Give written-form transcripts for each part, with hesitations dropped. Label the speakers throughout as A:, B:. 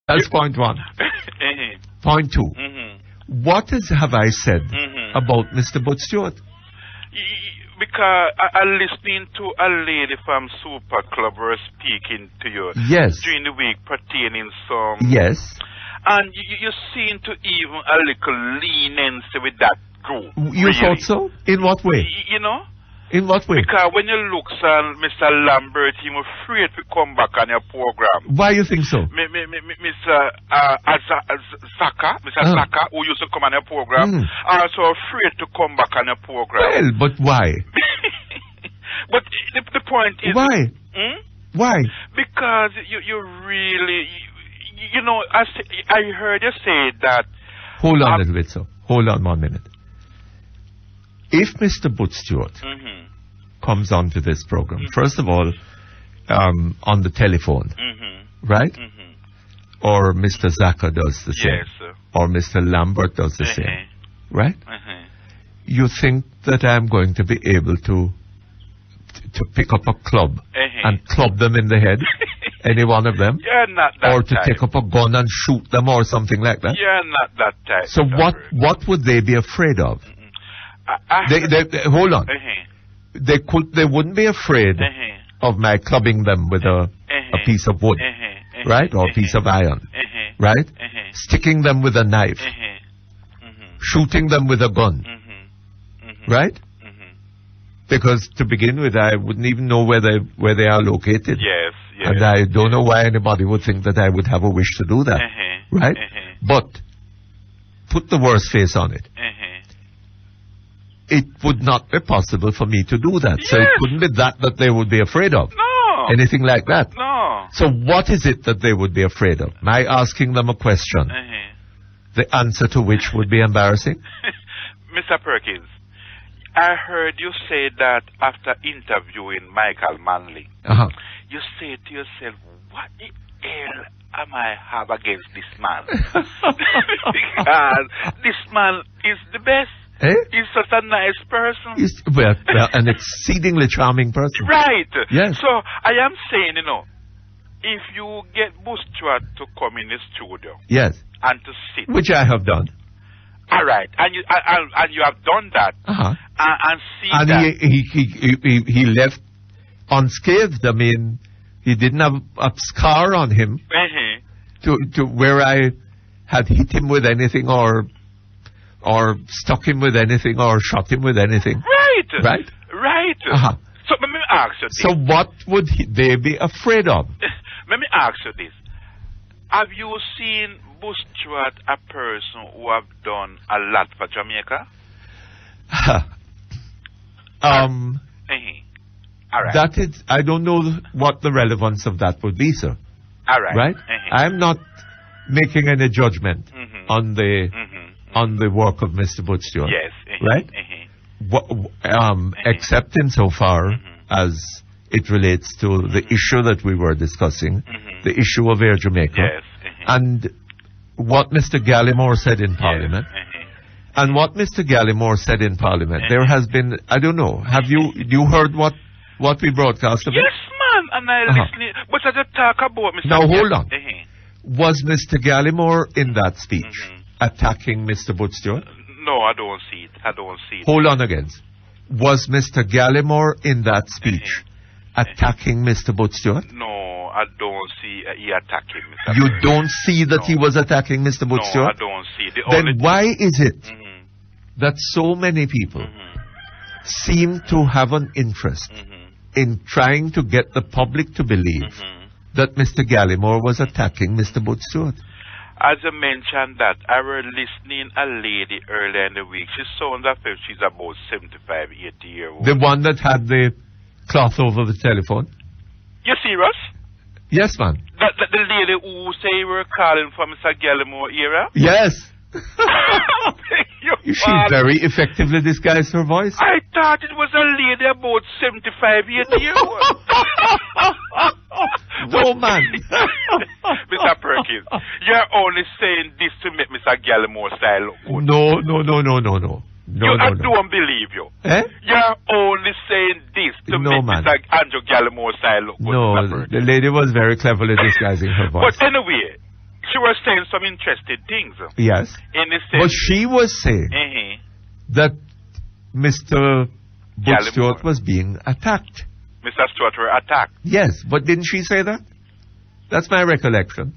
A: That's point one. Point two. What have I said about Mr. Butch Stewart?
B: Because I'm listening to a lady from Super Club was speaking to you during the week pertaining some...
A: Yes.
B: And you seem to even a little leniency with that group.
A: You thought so? In what way?
B: You know?
A: In what way?
B: Because when you look at Mr. Lambert, he was afraid to come back on your program.
A: Why you think so?
B: Mr. Zaka, who used to come on your program, also afraid to come back on your program.
A: Well, but why?
B: But the point is...
A: Why? Why?
B: Because you really... You know, I heard you say that...
A: Hold on a little bit, sir. Hold on 1 minute. If Mr. Butch Stewart comes onto this program, first of all, on the telephone, right? Or Mr. Zaka does the same, or Mr. Lambert does the same, right? You think that I'm going to be able to pick up a club and club them in the head? Any one of them?
B: You're not that
A: or to
B: type.
A: take up a gun and shoot them or something like that?
B: You're not that type.
A: So what would they be afraid of? They hold on. They wouldn't be afraid of my clubbing them with a piece of wood, right? Or a piece of iron, right? Sticking them with a knife, shooting them with a gun, right? Because to begin with, I wouldn't even know where they are located.
B: Yes.
A: And I don't know why anybody would think that I would have a wish to do that, right? But put the worst face on it. It would not be possible for me to do that. So it couldn't be that they would be afraid of.
B: No.
A: Anything like that.
B: No.
A: So what is it that they would be afraid of? My asking them a question, the answer to which would be embarrassing?
B: Mr. Perkins, I heard you say that after interviewing Michael Manley, you say to yourself, what the hell am I have against this man? Because this man is the best. He's such a nice person.
A: He's, well, an exceedingly charming person.
B: Right.
A: Yes.
B: So I am saying, if you get Butch Stewart to come in the studio.
A: Yes.
B: And to sit.
A: Which I have done.
B: All right. And you have done that. And see
A: and
B: that.
A: he left unscathed. I mean, he didn't have a scar on him to where I had hit him with anything or stuck him with anything or shot him with anything. Right. So let me ask you this. So what would they be afraid of?
B: Let me ask you this. Have you seen Butch Stewart a person who have done a lot for Jamaica? All right.
A: That is, I don't know what the relevance of that would be, sir.
B: All right.
A: Right? I'm not making any judgment on the work of Mr. Butch Stewart.
B: Yes.
A: Right? Except insofar as it relates to the issue that we were discussing, the issue of Air Jamaica, and what Mr. Gallimore said in Parliament. And what Mr. Gallimore said in Parliament, there has been, I don't know, have you heard what we broadcast of it?
B: Yes, man, and I listening. But I just talk about Mr.
A: Now, hold on. Was Mr. Gallimore in that speech attacking Mr. Butch Stewart?
B: No, I don't see it.
A: Hold on again. Was Mr. Gallimore in that speech attacking Mr. Butch Stewart?
B: No, I don't see he attacking Mr.
A: You don't see that he was attacking Mr. Butch Stewart?
B: No, I don't see.
A: Then why is it that so many people seem to have an interest in trying to get the public to believe that Mr. Gallimore was attacking Mr. Butch Stewart?
B: As I mentioned that, I was listening a lady earlier in the week. She sounds as if she's about 75, 80 years old.
A: The one that had the cloth over the telephone?
B: You serious?
A: Yes, man.
B: The lady who say you were calling from Mr. Gallimore era?
A: Yes. She very effectively disguised her voice.
B: I thought it was a lady about 75 years old.
A: No, man.
B: Mr. Perkins, you're only saying this to make Mr. Gallimore style look good.
A: No.
B: I don't believe you. You're only saying this to make Mr. Andrew Gallimore style look good.
A: No, the lady was very cleverly disguising her voice.
B: But anyway, She was saying some interesting things.
A: Yes.
B: In the sense,
A: but she was saying that Mr. Butch Stewart was being attacked.
B: Mr. Stewart were attacked.
A: Yes, but didn't she say that? That's my recollection.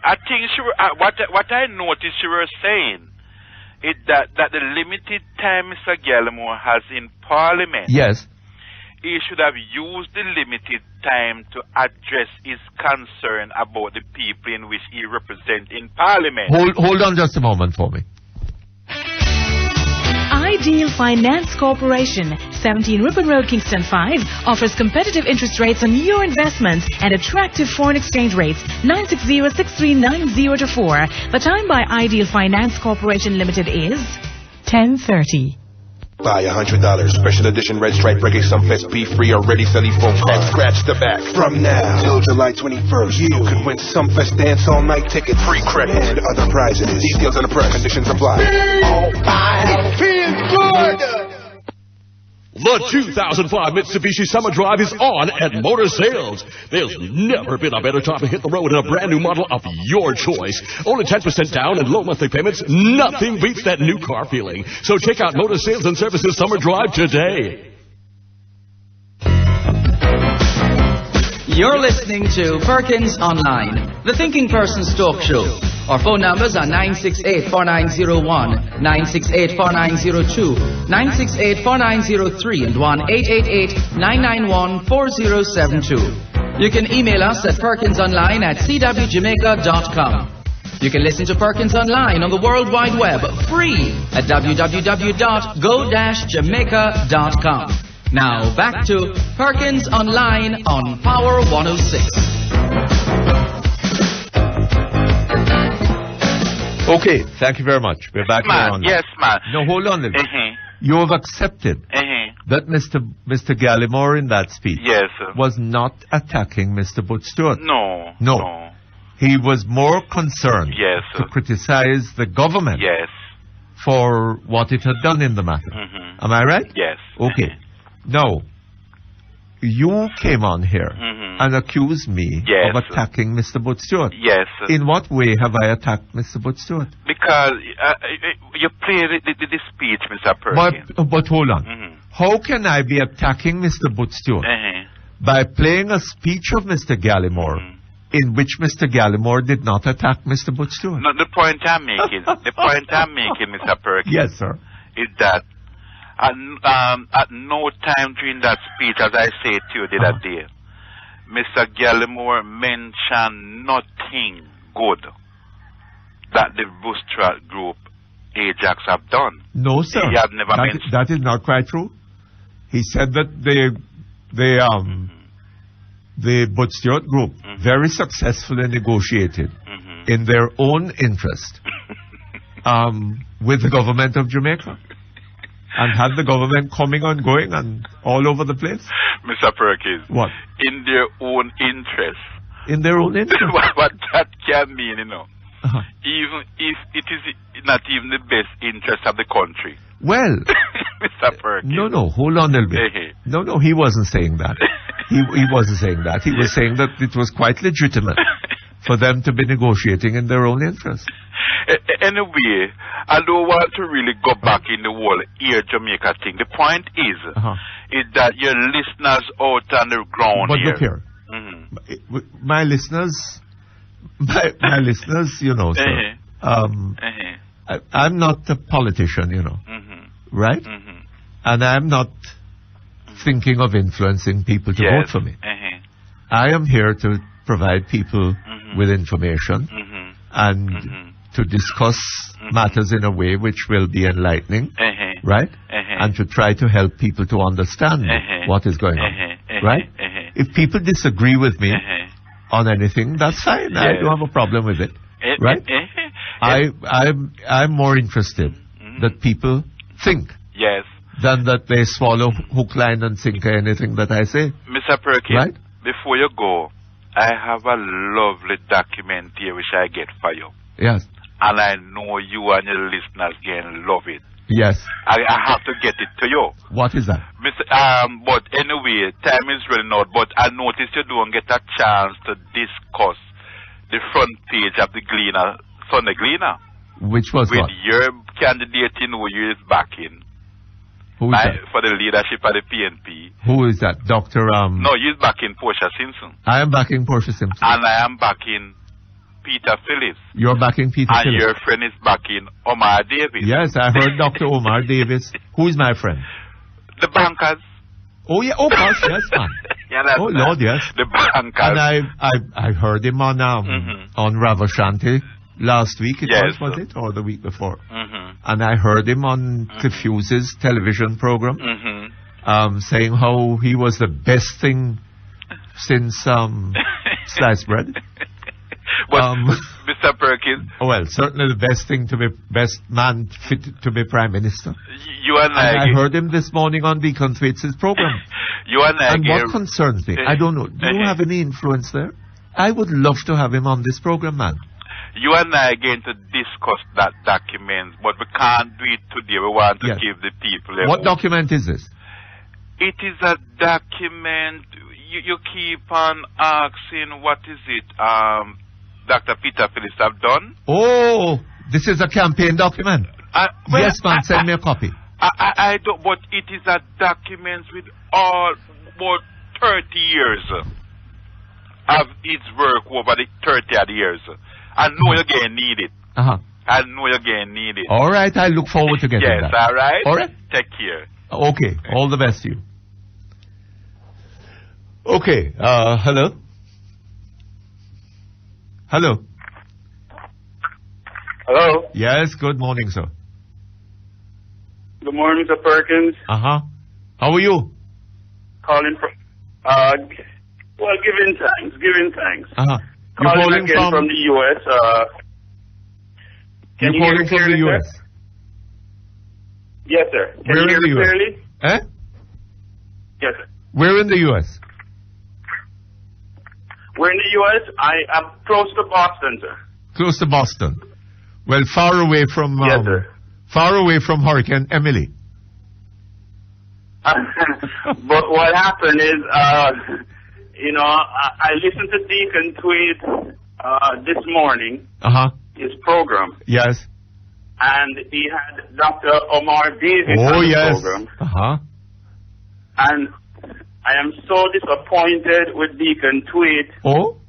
B: I think she were, what I noticed she was saying is that the limited time Mr. Gallimore has in Parliament.
A: Yes.
B: He should have used the limited time to address his concern about the people in which he represents in Parliament.
A: Hold on just a moment for me.
C: Ideal Finance Corporation, 17 Ripon Road, Kingston 5, offers competitive interest rates on your investments and attractive foreign exchange rates. 960-6390-4. The time by Ideal Finance Corporation Limited is 10:30.
D: Buy $100. Special edition red stripe reggae sunfest be free already selling phone card. And scratch the back. From now till July 21st, you could win Sunfest dance all night tickets, free credit, and other prizes. Details on the press. Conditions apply. Oh, it feels good.
E: The 2005 Mitsubishi Summer Drive is on at Motor Sales. There's never been a better time to hit the road in a brand new model of your choice. Only 10% down and low monthly payments. Nothing beats that new car feeling. So check out Motor Sales and Services Summer Drive today.
F: You're listening to Perkins Online, the thinking person's talk show. Our phone numbers are 968-4901, 968-4902, 968-4903, and 1-888-991-4072. You can email us at perkinsonline@cwjamaica.com. You can listen to Perkins Online on the World Wide Web free at www.go-jamaica.com. Now back to Perkins Online on Power 106.
A: Okay, thank you very much. We're back here on.
B: Yes, man.
A: No, hold on a minute. You have accepted that Mr. Gallimore in that speech was not attacking Mr. Butch Stewart.
B: No.
A: He was more concerned to criticize the government for what it had done in the matter. Am I right?
B: Yes.
A: Okay. Now, you came on here and accused me of attacking Mr. Butch Stewart.
B: Yes.
A: In what way have I attacked Mr. Butch Stewart?
B: Because you played the speech, Mr. Perkins.
A: But hold on. How can I be attacking Mr. Butch Stewart by playing a speech of Mr. Gallimore in which Mr. Gallimore did not attack Mr. Butch Stewart?
B: No, the point I'm making, Mr. Perkins,
A: yes, sir,
B: is that at no time during that speech, as I said to you the other day, Mr. Gallimore mentioned nothing good that the Butch Stewart group Ajax have done.
A: No, sir.
B: He had never mentioned.
A: That is not quite true. He said that the Butch Stewart group very successfully negotiated in their own interest with the government of Jamaica. And had the government coming and going and all over the place?
B: Mr. Perkins.
A: What?
B: In their own interest.
A: In their own interest?
B: What that can mean, even if it is not even the best interest of the country.
A: Well,
B: Mr. Perkins.
A: No, hold on a little bit. No, he wasn't saying that. He wasn't saying that. He was saying that it was quite legitimate for them to be negotiating in their own interest.
B: Anyway, I don't want to really go back in the whole Air Jamaica thing. The point is that your listeners out on the ground
A: but
B: here.
A: Look here. My listeners, sir. I'm not a politician, right? And I'm not thinking of influencing people to vote for me. I am here to provide people with information and to discuss matters in a way which will be enlightening, right? And to try to help people to understand what is going on, right? If people disagree with me on anything, that's fine. I don't have a problem with it, right? I'm more interested that people think than that they swallow hook, line, and sinker anything that I say.
B: Mr. Perkins,
A: right?
B: Before you go, I have a lovely document here which I get for you.
A: Yes.
B: And I know you and your listeners can love it.
A: Yes.
B: I have to get it to you.
A: What is that?
B: But anyway, time is running out. But I noticed you don't get a chance to discuss the front page of the Gleaner, Sunday Gleaner.
A: Which was
B: with
A: what?
B: your candidate in who you is backing.
A: Who is that?
B: For the leadership of the PNP.
A: Who is that? Dr.
B: No, you're backing Portia Simpson.
A: I am backing Portia Simpson.
B: And I am backing Peter Phillips.
A: You're backing Peter
B: and
A: Phillips.
B: And your friend is backing Omar Davis.
A: Yes, I heard Dr. Omar Davis. Who is my friend?
B: The bankers.
A: Oh, yeah. Oh, gosh, yes, man.
B: Yeah, that's
A: Lord, yes.
B: The bankers.
A: And I heard him on Ravashanti last week. Was it? Or the week before? And I heard him on Confuse's television program saying how he was the best thing since sliced bread.
B: But Mr. Perkins.
A: Well, certainly the best man fit to be Prime Minister.
B: You and
A: I heard him this morning on Beacon Thwaites' program.
B: And
A: what concerns me, I don't know, do you have any influence there? I would love to have him on this program, man.
B: You and I are going to discuss that document, but we can't do it today. We want to give the people a
A: What document is this?
B: It is a document. You keep on asking, what is it? Dr. Peter Phillips have done?
A: Oh, this is a campaign document. Yes, man, send me a copy.
B: I don't, but it is a document with all about 30 years of its work over the 30 odd years. I know you're going to need it. I know you're going to need it.
A: All right, I look forward to getting that.
B: Yes, all right?
A: All right.
B: Take care.
A: Okay, all the best to you. Okay, hello? Hello?
G: Hello?
A: Yes, good morning, sir.
G: Good morning, Mr. Perkins.
A: How are you?
G: Calling from, giving thanks. Calling again from the U.S. Can you
A: calling
G: hear
A: from the U.S.?
G: Sir? Yes, sir. Can
A: Where
G: you hear
A: in the
G: me clearly?
A: US?
G: Yes, sir.
A: Where in the U.S.?
G: We're in the U.S. I am close to Boston, sir.
A: Close to Boston. Well, far away from
G: yes, sir.
A: Far away from Hurricane Emily.
G: But what happened is, I listened to Deacon tweet this morning. His program.
A: Yes.
G: And he had Dr. Omar Davis on the program. And I am so disappointed with Deacon Tweet.
A: Oh?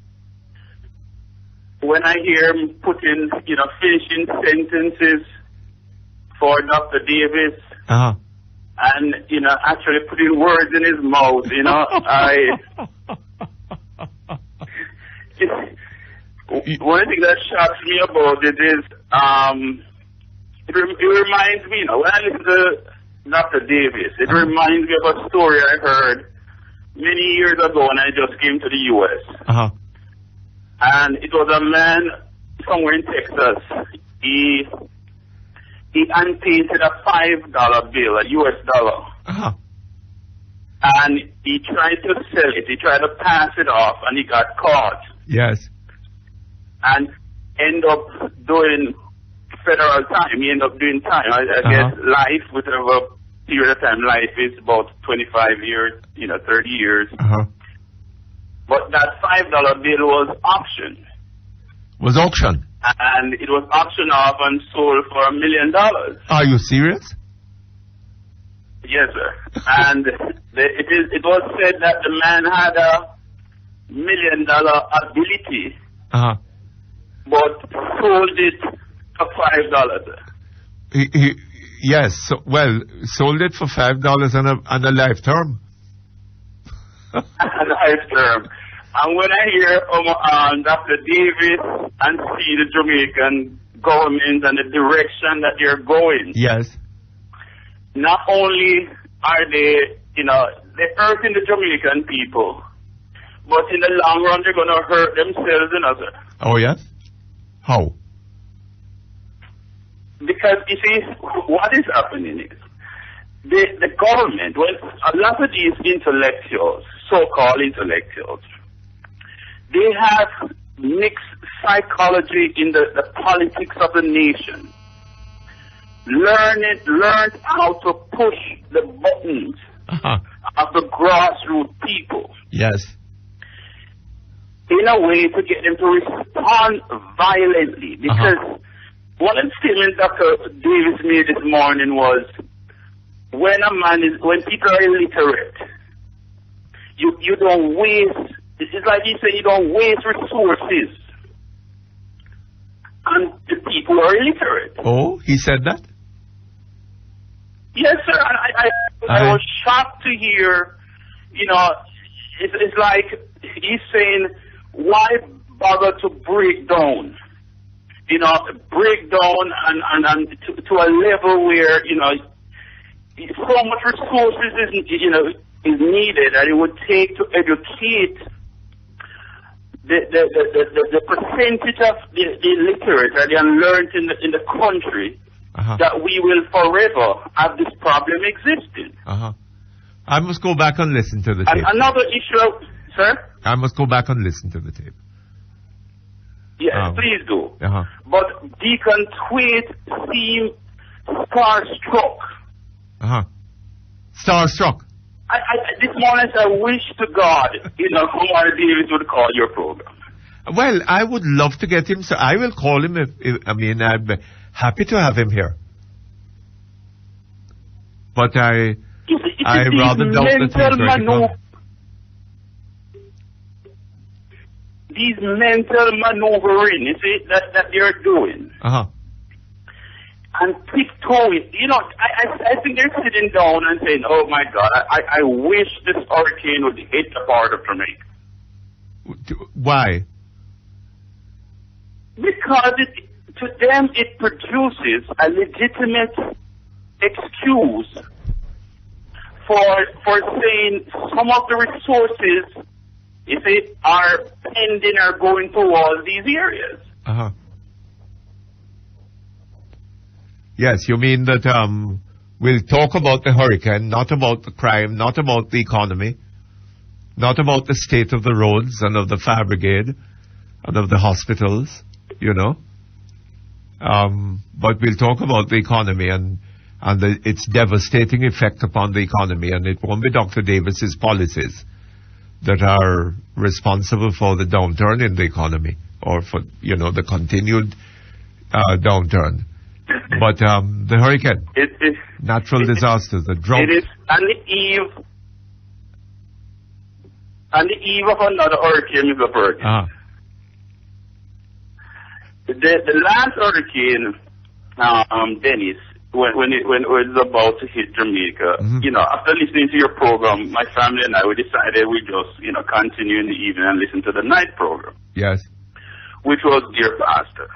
G: When I hear him putting, finishing sentences for Dr. Davis. And, actually putting words in his mouth, one thing that shocks me about it is, it reminds me, when I listen to Dr. Davis, it reminds me of a story I heard many years ago when I just came to the U.S. And it was a man somewhere in Texas. He unpainted a $5 bill, a U.S. dollar. And he tried to sell it. He tried to pass it off, and he got caught.
A: Yes.
G: And end up doing federal time. He ended up doing time. I guess life, whatever period of time life is, about 25 years, 30 years. But that $5 bill was auctioned.
A: Was auctioned?
G: And it was auctioned off and sold for $1 million.
A: Are you serious?
G: Yes, sir. And it was said that the man had a $1 million ability, but sold it for $5.
A: Yes, sold it for $5 and a life term.
G: A life term. And when I hear Dr. Davis and see the Jamaican government and the direction that they're going,
A: yes,
G: not only are they, they're hurting the Jamaican people, but in the long run they're going to hurt themselves and others.
A: Oh, yes? How?
G: Because, you see, what is happening is, the government, when a lot of these intellectuals, so-called intellectuals, they have mixed psychology in the politics of the nation. Learned how to push the buttons of the grassroots people.
A: Yes.
G: in a way to get them to respond violently. Because one of the statements Dr. Davis made this morning was, when people are illiterate, you don't waste, this is like he said, you don't waste resources on the people who are illiterate.
A: Oh, he said that?
G: Yes, sir. I was shocked to hear, it's like he's saying, why bother to break down? Break down and to a level where, so much resources is needed, and it would take to educate the percentage of the illiterate and the unlearned in the country, that we will forever have this problem existing.
A: I must go back and listen to the tape.
G: And another issue, sir?
A: I must go back and listen to the tape.
G: Yes, please do. But Deacon Tweed seemed starstruck.
A: Starstruck?
G: This morning I wish to God, Omar Davis would call your program.
A: Well, I would love to get him, so I will call him I'd be happy to have him here. But I rather doubt that he's going to come. These
G: mental maneuvering, you see, that they're doing. And tiptoeing. I think they're sitting down and saying, oh my God, I wish this hurricane would hit the part of Jamaica.
A: Why?
G: Because to them it produces a legitimate excuse for saying some of the resources, if they are pending, are going towards these areas.
A: Yes, you mean that we'll talk about the hurricane, not about the crime, not about the economy, not about the state of the roads and of the fire brigade and of the hospitals, but we'll talk about the economy and its devastating effect upon the economy, and it won't be Dr. Davis's policies that are responsible for the downturn in the economy or for, the continued downturn. But the hurricane, natural disasters, the drought.
G: It is on the eve of another hurricane, Mr. Perkins. The last hurricane, Dennis, when it was about to hit Jamaica, after listening to your program, my family and I, we decided we just, continue in the evening and listen to the night program.
A: Yes.
G: Which was Dear Pastor.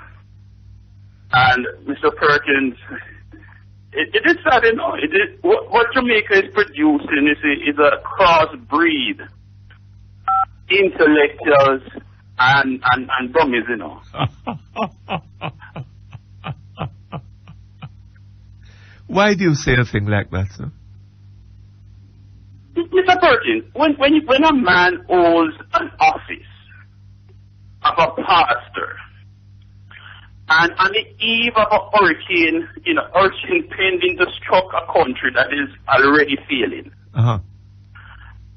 G: And Mr. Perkins, it is sad, what Jamaica is producing is a crossbreed intellectuals and dummies,
A: Why do you say a thing like that, sir?
G: Mr. Perkins, when a man holds an office of a pastor, and on the eve of a hurricane, hurricane pending to struck a country that is already failing.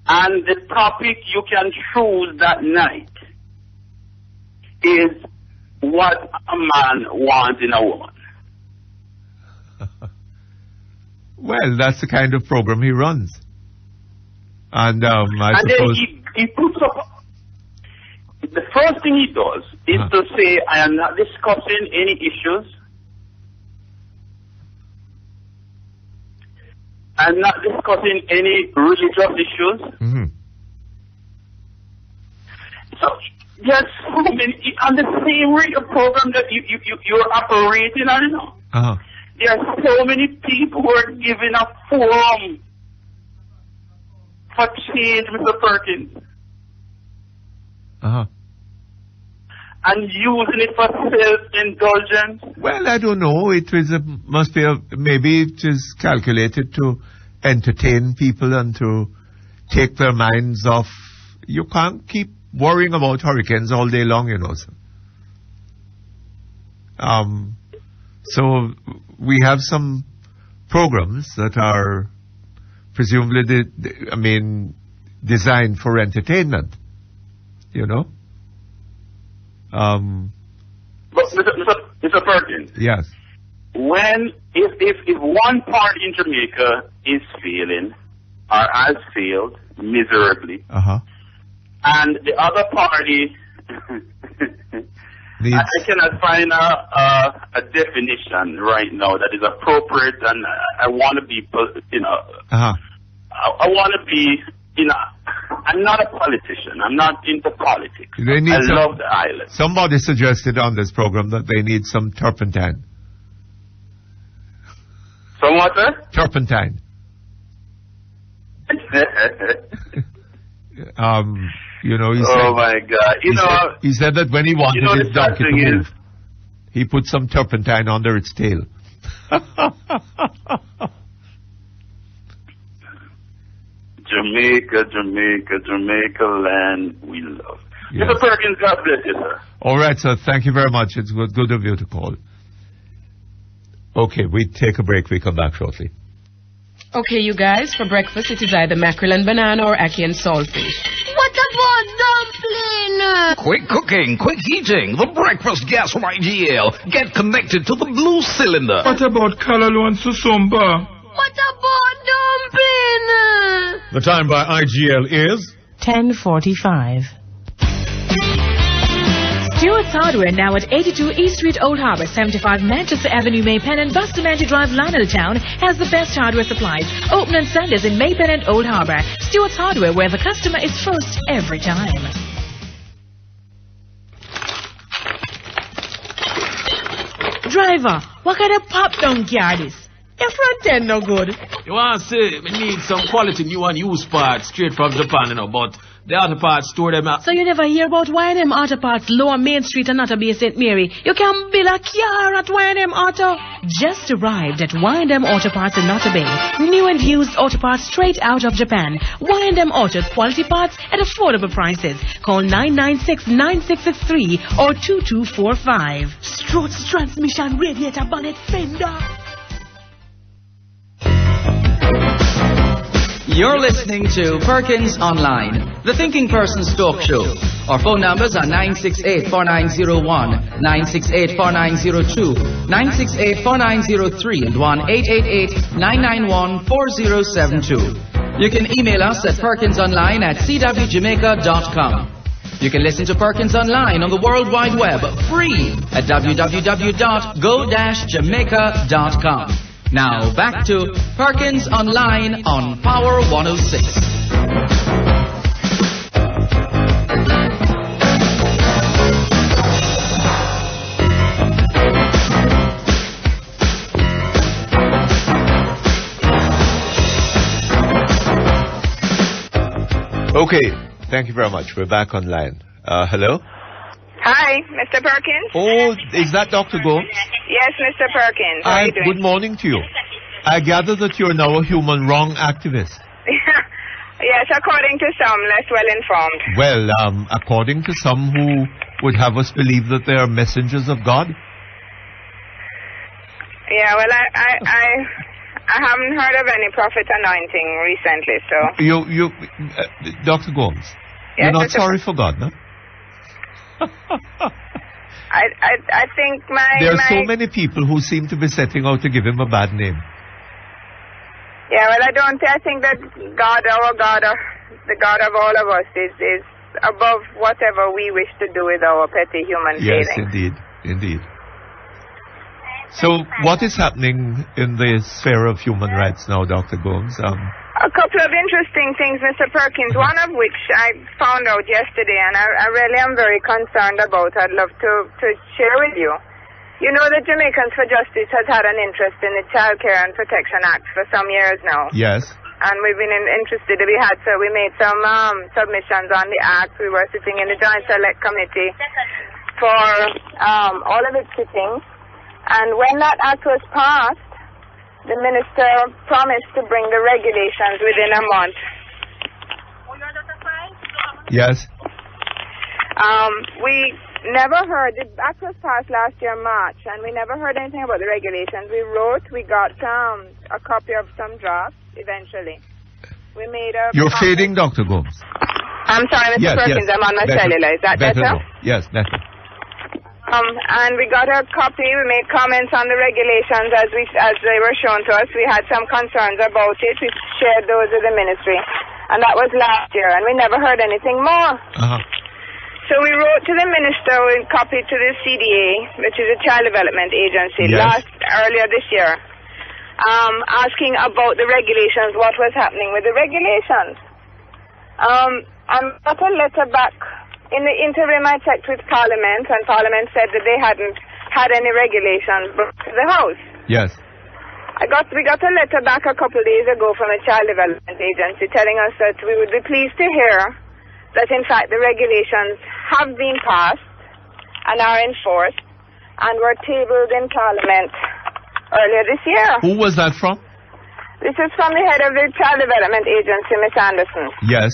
G: And the topic you can choose that night is what a man wants in a woman.
A: Well, that's the kind of program he runs. And I suppose...
G: then he puts up... The first thing he does is to say, I am not discussing any issues. I'm not discussing any religious issues. So there's so many, on the same radio program that you're operating on, there are so many people who are giving a forum for change, Mr. Perkins. And using it for self-indulgence?
A: Well, I don't know. It was maybe it is calculated to entertain people and to take their minds off. You can't keep worrying about hurricanes all day long, sir. So we have some programs that are presumably, designed for entertainment,
G: But Mr. Perkins.
A: Yes.
G: If one party in Jamaica is failing or has failed miserably, and the other party, I cannot find a definition right now that is appropriate, and I want to be, I want to be, I'm not a politician. I'm not into politics. I love the island.
A: Somebody suggested on this program that they need some turpentine.
G: Some what, sir?
A: Turpentine. He said,
G: my God.
A: He said that when he wanted his donkey to move, he put some turpentine under its tail.
G: Jamaica land we love. Yes. Mr. Perkins, God bless you, sir.
A: All right, sir. Thank you very much. It's good of you to call. Okay, we take a break. We come back shortly.
H: Okay, you guys, for breakfast it is either mackerel and banana or ackee and saltfish.
I: What about dumpling?
J: Quick cooking, quick eating. The breakfast gas from IGL. Get connected to the blue cylinder.
K: What about callaloo and susumba?
I: What about dumpling?
K: The time by IGL is
C: 10:45. Stewart's Hardware now at 82 East Street, Old Harbour, 75 Manchester Avenue, Maypen, and Bustamante Drive, Lioneltown has the best hardware supplies. Open on Sundays in Maypen and Old Harbour. Stewart's Hardware, where the customer is first every time. Driver, what kind of pop-down car this? Your front end no good.
L: You want to say, we need some quality new and used parts straight from Japan, but the auto parts store them out.
C: So you never hear about Y&M Auto Parts, Lower Main Street and Auto Bay St. Mary. You can build a car at Y&M Auto. Just arrived at Y&M Auto Parts in Auto Bay. New and used auto parts straight out of Japan. Y&M Auto quality parts at affordable prices. Call 996-9663 or 2245. Struts, transmission, radiator, bonnet, fender.
F: You're listening to Perkins Online, the Thinking Person's Talk Show. Our phone numbers are 968-4901, 968-4902, 968-4903, and 1-888-991-4072. You can email us at perkinsonline at cwjamaica.com. You can listen to Perkins Online on the World Wide Web free at www.go-jamaica.com. Now back to Perkins Online on Power 106.
A: Okay, thank you very much. We're back online. Hello?
M: Hi, Mr. Perkins.
A: Oh, is that Dr. Gomes?
M: Yes, Mr. Perkins. How are you doing?
A: Good morning to you. I gather that you're now a human wrong activist.
M: Yes, according to some, less well informed.
A: Well, according to some who would have us believe that they are messengers of God.
M: Yeah, well, I haven't heard of any prophet anointing recently, so.
A: You, Dr. Gomes,
M: yes,
A: you're not sorry for God, no?
M: I think
A: there are so many people who seem to be setting out to give him a bad name.
M: Yeah, well, I think that God, our God, the God of all of us, is above whatever we wish to do with our petty human feelings.
A: Yes, indeed. So, what is happening in the sphere of human rights now, Dr. Gomes?
M: A couple of interesting things, Mr. Perkins, one of which I found out yesterday, and I really am very concerned about. I'd love to share with you. You know that Jamaicans for Justice has had an interest in the Child Care and Protection Act for some years now.
A: Yes.
M: And we've been interested. We made some submissions on the Act. We were sitting in the Joint Select Committee for all of its sittings. And when that Act was passed, the minister promised to bring the regulations within a month.
A: Yes.
M: We never heard. The Act was passed last year, March, and we never heard anything about the regulations. We got a copy of some drafts eventually. We made a.
A: You're fading, Dr. Gomes.
M: I'm sorry, Mr. Perkins. I'm on my cellular. Is that better?
A: Yes, better.
M: And we got a copy. We made comments on the regulations as they were shown to us. We had some concerns about it. We shared those with the ministry. And that was last year. And we never heard anything more. So we wrote to the minister and copied to the CDA, which is a child development agency, earlier this year, asking about the regulations, what was happening with the regulations. And got a letter back. In the interim, I checked with Parliament, and Parliament said that they hadn't had any regulations brought to the House.
A: Yes.
M: We got a letter back a couple of days ago from a child development agency telling us that we would be pleased to hear that, in fact, the regulations have been passed and are enforced and were tabled in Parliament earlier this year.
A: Who was that from?
M: This is from the head of the child development agency, Miss Anderson.
A: Yes.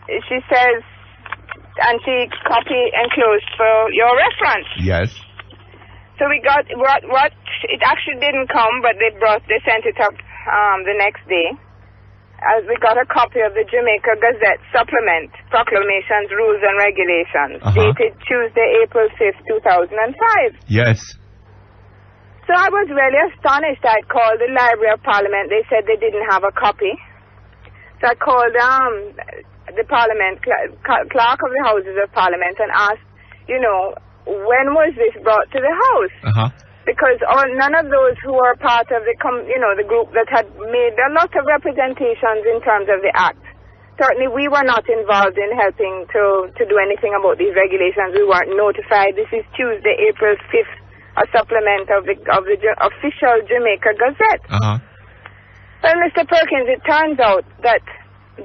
M: She says, and she copy enclosed for your reference.
A: Yes.
M: So we got what it actually didn't come, but they sent it up the next day. As we got a copy of the Jamaica Gazette Supplement, Proclamations, Rules and Regulations, dated Tuesday, April 5th, 2005.
A: Yes.
M: So I was really astonished. I called the Library of Parliament. They said they didn't have a copy. So I called the Parliament, clerk of the Houses of Parliament, and asked, when was this brought to the House? Because none of those who were part of the group that had made a lot of representations in terms of the Act. Certainly we were not involved in helping to do anything about these regulations. We weren't notified. This is Tuesday, April 5th, a supplement of the official Jamaica Gazette. Well, Mr. Perkins, it turns out that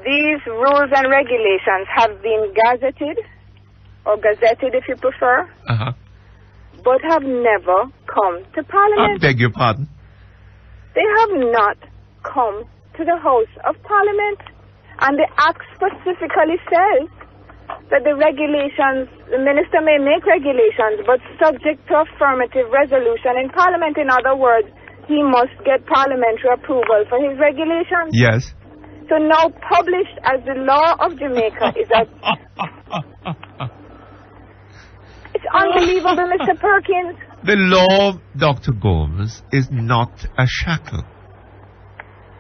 M: these rules and regulations have been gazetted, or gazetted if you prefer, but have never come to Parliament.
A: I beg your pardon?
M: They have not come to the House of Parliament. And the Act specifically says that the regulations, the minister may make regulations, but subject to affirmative resolution in Parliament. In other words, he must get parliamentary approval for his regulations.
A: Yes.
M: So now published as the law of Jamaica is a... It's unbelievable, Mr. Perkins.
A: The law, Dr. Gomes, is not a shackle.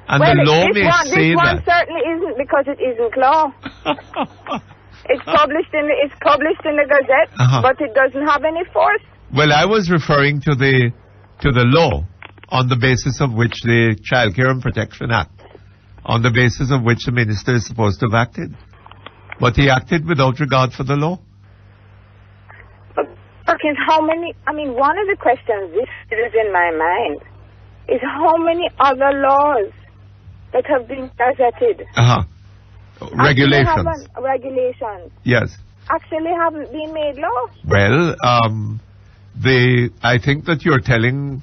A: And the law may say that. This one
M: certainly isn't, because it isn't law. It's published in the Gazette, but it doesn't have any force.
A: Well, I was referring to the law on the basis of which the Child Care and Protection Act, on the basis of which the minister is supposed to have acted. But he acted without regard for the law.
M: Perkins, one of the questions this is in my mind is how many other laws that have been gazetted.
A: Regulations.
M: Regulations.
A: Yes.
M: Actually haven't been made law.
A: Well, I think that you're telling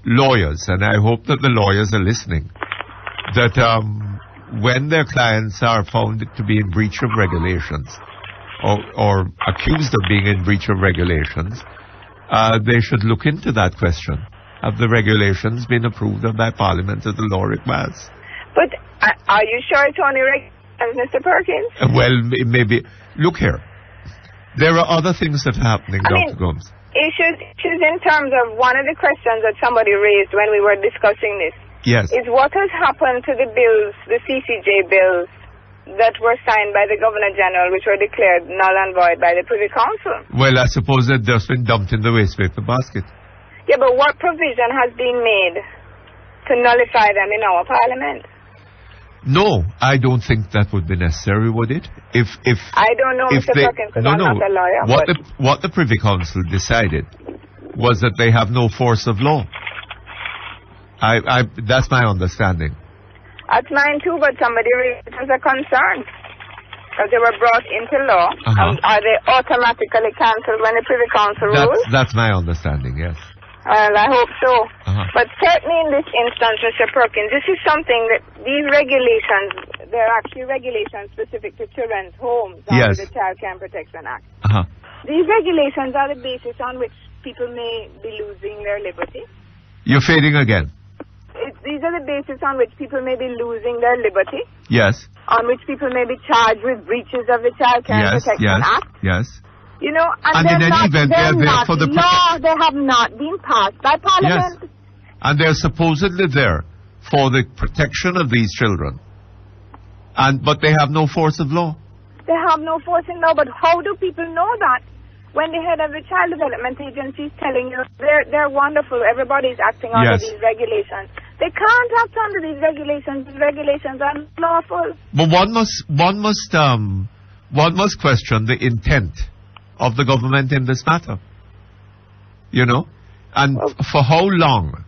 A: lawyers, and I hope that the lawyers are listening, that when their clients are found to be in breach of regulations, or accused of being in breach of regulations, they should look into that question. Have the regulations been approved of by Parliament as the law requires?
M: But are you sure it's only regulations, Mr. Perkins?
A: Well, maybe. Look here. There are other things that are happening, Dr. Gomes.
M: Issues in terms of one of the questions that somebody raised when we were discussing this.
A: Yes.
M: Is what has happened to the bills, the CCJ bills, that were signed by the Governor-General, which were declared null and void by the Privy Council.
A: Well, I suppose they've just been dumped in the waste paper basket.
M: Yeah, but what provision has been made to nullify them in our Parliament?
A: No, I don't think that would be necessary, would it? If
M: I don't know, Mr. Perkins, because I'm not a lawyer.
A: What the Privy Council decided was that they have no force of law. That's my understanding.
M: That's mine too, but somebody raised it as a concern. Because they were brought into law. Are they automatically cancelled when the Privy Council rules?
A: That's my understanding, yes.
M: Well, I hope so. But certainly in this instance, Mr. Perkins, this is something that these regulations, they're actually regulations specific to children's homes under the Child Care and Protection Act. These regulations are the basis on which people may be losing their liberty.
A: You're fading again.
M: These are the basis on which people may be losing their liberty.
A: Yes.
M: On which people may be charged with breaches of the Child Care and Protection Act.
A: Yes.
M: You know,
A: And in any event, they're there for the
M: they have not been passed by Parliament.
A: Yes. And they're supposedly there for the protection of these children. But they have no force of law.
M: They have no force in law, but how do people know that? When the head of the Child Development Agency is telling you they're wonderful, everybody's acting under these regulations. They can't act under these regulations. These regulations are lawful.
A: But one must question the intent of the government in this matter. You know? And for how long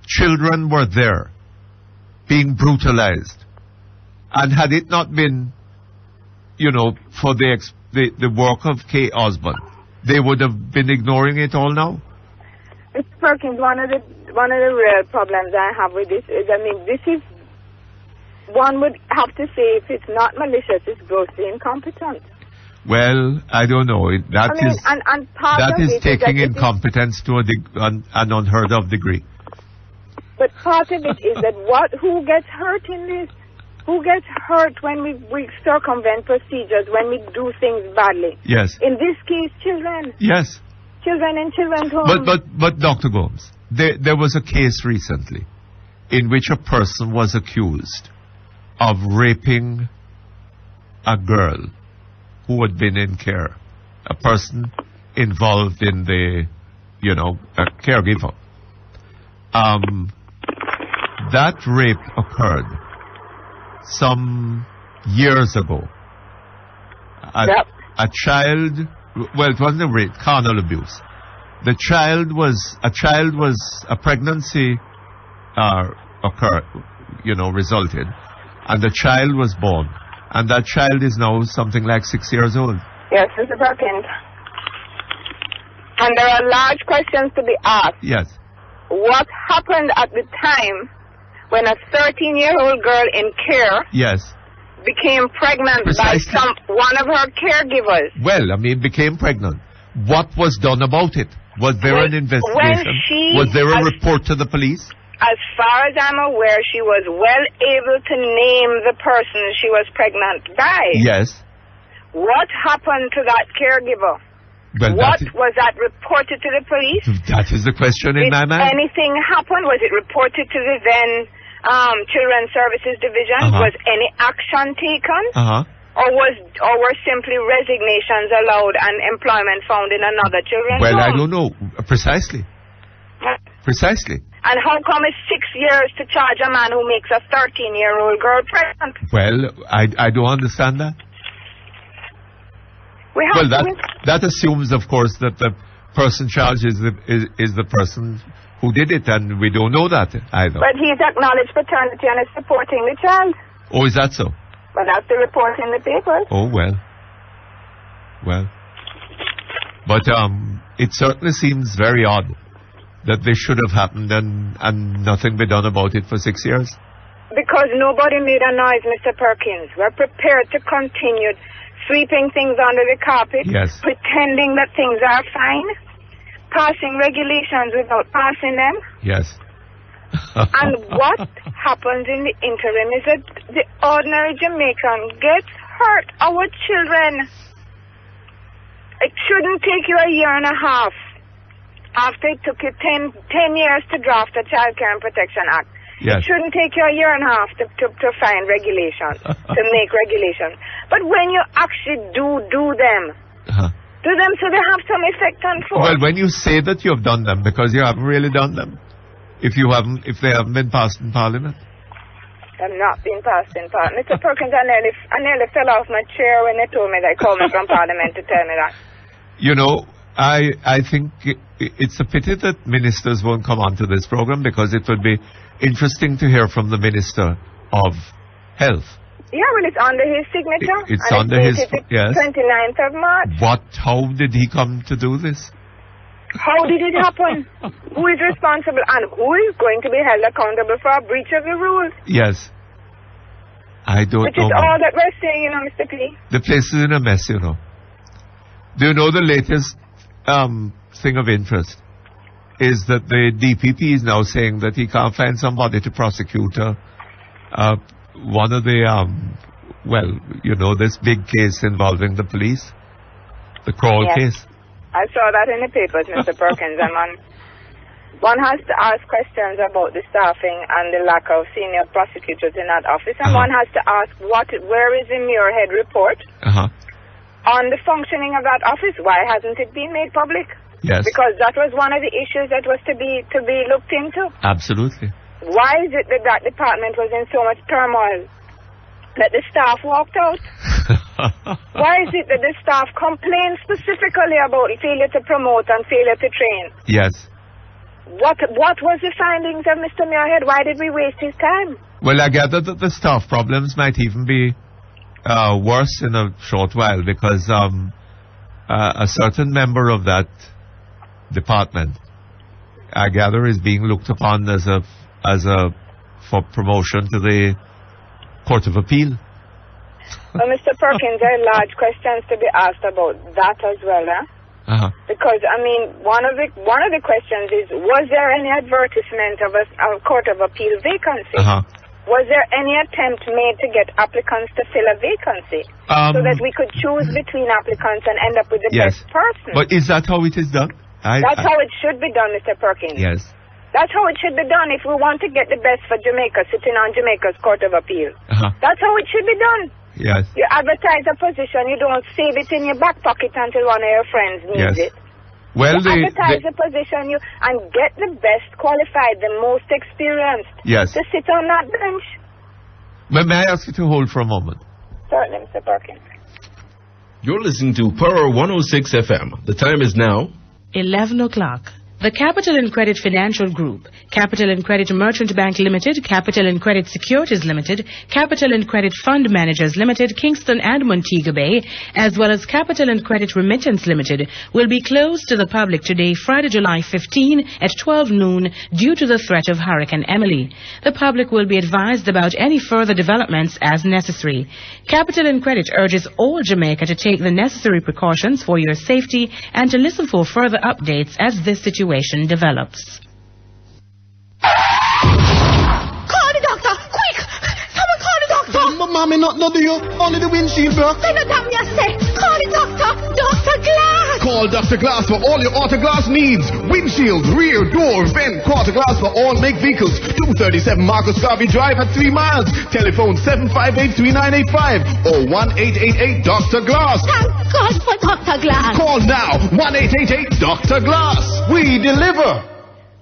A: children were there being brutalized? And had it not been, you know, for the work of Kay Osborne, they would have been ignoring it all now?
M: Mr. Perkins, one of the real problems I have with this is, I mean, this is, one would have to say, if it's not malicious, it's grossly incompetent.
A: Well, I don't know. That is taking incompetence to an unheard of degree.
M: But part of it is that who gets hurt in this? Who gets hurt when we circumvent procedures, when we do things badly?
A: Yes.
M: In this case, children.
A: Yes.
M: Children in children's homes.
A: But Dr. Gomes, there was a case recently in which a person was accused of raping a girl who had been in care, a person involved in the, a caregiver. That rape occurred some years ago. A child, well, it wasn't a rape, carnal abuse. A pregnancy occurred, resulted, and the child was born. And that child is now something like 6 years old.
M: Yes, Mr. Perkins. And there are large questions to be asked.
A: Yes.
M: What happened at the time when a 13-year-old girl in care became pregnant by one of her caregivers?
A: Well, became pregnant. What was done about it? Was there an investigation? Was there a report to the police?
M: As far as I'm aware, she was well able to name the person she was pregnant by.
A: Yes.
M: What happened to that caregiver?
A: Well,
M: was that reported to the police?
A: That is the question in my mind.
M: Did anything happen? Was it reported to the then Children's Services Division? Was any action taken? Or were simply resignations allowed and employment found in another children's home?
A: I don't know. Precisely.
M: And how come it's 6 years to charge a man who makes a 13-year-old girl pregnant?
A: Well, I don't understand that. That assumes, of course, that the person charged is the person who did it, and we don't know that either.
M: But he's acknowledged paternity and is supporting the child.
A: Oh, is that so?
M: Well, that's the report in the papers.
A: Oh, well. But it certainly seems very odd that this should have happened and nothing be done about it for 6 years.
M: Because nobody made a noise, Mr. Perkins. We're prepared to continue sweeping things under the carpet, pretending that things are fine, passing regulations without passing them.
A: Yes.
M: And what happens in the interim is that the ordinary Jamaican gets hurt. Our children. It shouldn't take you a year and a half after it took you 10 years to draft the Child Care and Protection Act.
A: Yes.
M: It shouldn't take you a year and a half to find regulations, to make regulations. But when you actually do them, do them so they have some effect on force.
A: Well, when you say that you have done them, because you haven't really done them, if they haven't been passed in Parliament.
M: They've not been passed in Parliament. Mr. Perkins, I nearly fell off my chair when they told me they called me from Parliament to tell me that.
A: I think it's a pity that ministers won't come onto this program, because it would be interesting to hear from the Minister of Health.
M: Yeah, well, it's under his signature.
A: It's under his, yes.
M: 29th of March.
A: How did he come to do this?
M: How did it happen? Who is responsible and who is going to be held accountable for a breach of the rules?
A: Yes. I don't know.
M: Which is all that we're saying, Mr. P.
A: The place is in a mess, Do you know the latest thing of interest is that the DPP is now saying that he can't find somebody to prosecute one of the, this big case involving the police. The Crawl
M: Yes.
A: case.
M: I saw that in the papers, Mr. Perkins, and one has to ask questions about the staffing and the lack of senior prosecutors in that office, and one has to ask where is the Muirhead report on the functioning of that office? Why hasn't it been made public?
A: Yes.
M: Because that was one of the issues that was to be looked into.
A: Absolutely.
M: Why is it that that department was in so much turmoil that the staff walked out? Why is it that the staff complained specifically about failure to promote and failure to train?
A: Yes.
M: What was the findings of Mr. Muirhead? Why did we waste his time?
A: Well, I gather that the staff problems might even be worse in a short while, because a certain member of that department, I gather, is being looked upon as a for promotion to the Court of Appeal.
M: Well, Mr. Perkins, there are large questions to be asked about that as well, Because, I mean, one of the questions is, was there any advertisement of a Court of Appeal vacancy? Was there any attempt made to get applicants to fill a vacancy so that we could choose between applicants and end up with the best person?
A: But is that how it is done?
M: That's how it should be done, Mr. Perkins.
A: Yes.
M: That's how it should be done if we want to get the best for Jamaica sitting on Jamaica's Court of Appeal. That's how it should be done.
A: Yes.
M: You advertise a position, you don't save it in your back pocket until one of your friends needs it.
A: Well,
M: you advertise the position and get the best qualified, the most experienced to sit on that bench.
A: May I ask you to hold for a moment?
M: Certainly, Mr. Perkins.
N: You're listening to Power 106 FM. The time is now
C: 11 o'clock. The Capital and Credit Financial Group, Capital and Credit Merchant Bank Limited, Capital and Credit Securities Limited, Capital and Credit Fund Managers Limited, Kingston and Montego Bay, as well as Capital and Credit Remittance Limited, will be closed to the public today, Friday, July 15 at 12 noon due to the threat of Hurricane Emily. The public will be advised about any further developments as necessary. Capital and Credit urges all Jamaica to take the necessary precautions for your safety and to listen for further updates as this situation develops.
I: Call the doctor, quick! Someone call the doctor!
O: Mommy, not do you. Only the windshield broke.
I: Say no damn you say. Call the doctor, Dr. Glass!
O: Call Dr. Glass for all your auto glass needs. Windshield, rear, door, vent, quarter glass for all make vehicles. 237 Marcus Garvey Drive at 3 miles. Telephone 758-3985 or 1-888-Dr. Glass.
I: Thank God for Dr. Glass.
O: Call now, 1-888-Dr. Glass. We deliver.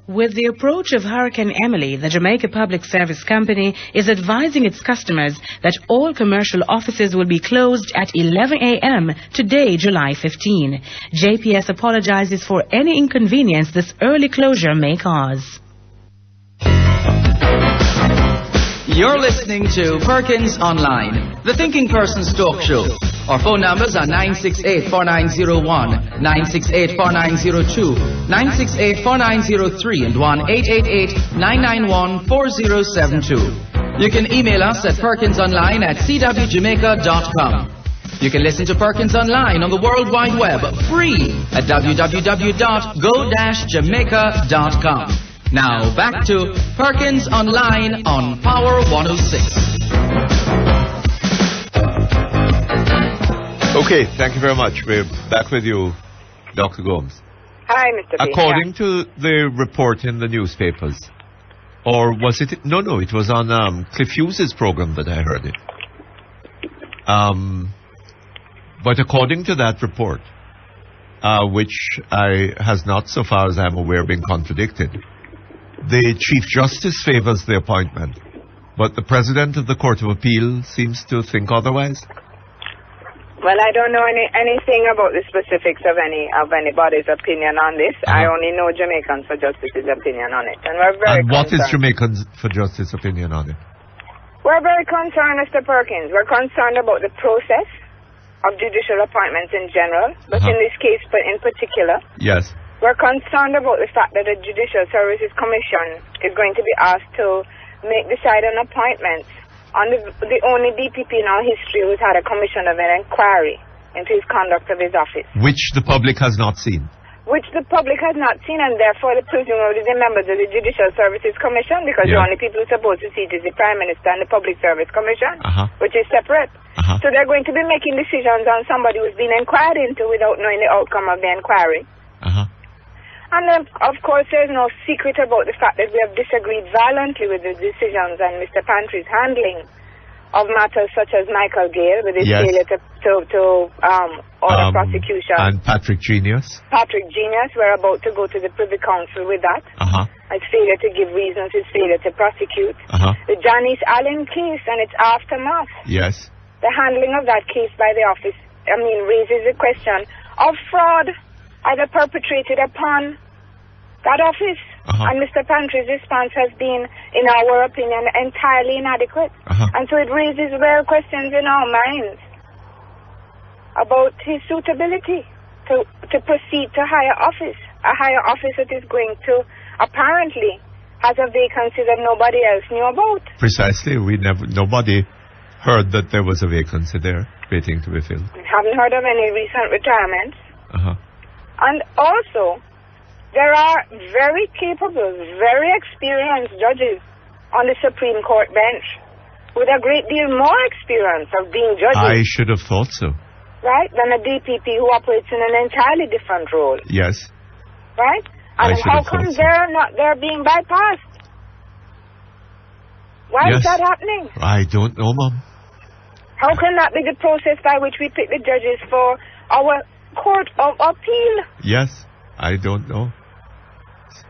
C: With the approach of Hurricane Emily, the Jamaica Public Service Company is advising its customers that all commercial offices will be closed at 11 a.m. today, July 15. JPS apologizes for any inconvenience this early closure may cause.
F: You're listening to Perkins Online, the thinking person's talk show. Our phone numbers are 968-4901, 968-4902, 968-4903, and 1-888-991-4072. You can email us at perkinsonline@cwjamaica.com. You can listen to Perkins Online on the World Wide Web free at www.go-jamaica.com. Now back to Perkins Online on Power 106.
A: Okay, thank you very much. We're back with you, Dr. Gomes.
M: Hi, Mr. B.
A: According to the report in the newspapers, or was it? No, it was on Cliff Hughes' program that I heard it. But according to that report, which has not, so far as I'm aware, been contradicted, the Chief Justice favors the appointment, but the President of the Court of Appeal seems to think otherwise.
M: Well, I don't know anything about the specifics of anybody's opinion on this. I only know Jamaicans for Justice's opinion on it, and we're very.
A: And what is Jamaicans for Justice opinion on it?
M: We're very concerned, Mr. Perkins. We're concerned about the process of judicial appointments in general, but in this case, in particular.
A: Yes.
M: We're concerned about the fact that the Judicial Services Commission is going to be asked to decide on appointments on the only DPP in our history who's had a commission of an inquiry into his conduct of his office.
A: Which the public has not seen.
M: which the public has not seen, and therefore presumably the members of the Judicial Services Commission, because the only people who are supposed to see it is the Prime Minister and the Public Service Commission, which is separate. So they're going to be making decisions on somebody who's been inquired into without knowing the outcome of the inquiry. And then, of course, there's no secret about the fact that we have disagreed violently with the decisions and Mr. Pantry's handling of matters such as Michael Gale with his failure to order prosecution.
A: And Patrick Genius.
M: Patrick Genius, we're about to go to the Privy Council with that. His failure to give reasons, his failure to prosecute. The Janice Allen case and its aftermath.
A: Yes.
M: The handling of that case by the office, raises the question of fraud either perpetrated upon that office. And Mr. Pantry's response has been, in our opinion, entirely inadequate. And so it raises real questions in our minds about his suitability to proceed to higher office, a higher office that is going to apparently has a vacancy that nobody else knew about.
A: Precisely. Nobody heard that there was a vacancy there waiting to be filled.
M: We haven't heard of any recent retirements. And also, there are very capable, very experienced judges on the Supreme Court bench with a great deal more experience of being judges.
A: I should have thought so.
M: Right? Than a DPP who operates in an entirely different role.
A: Yes.
M: Right? And how come they're being bypassed? Why is that happening?
A: I don't know, Mom.
M: How can that be the process by which we pick the judges for our Court of Appeal?
A: Yes, I don't know.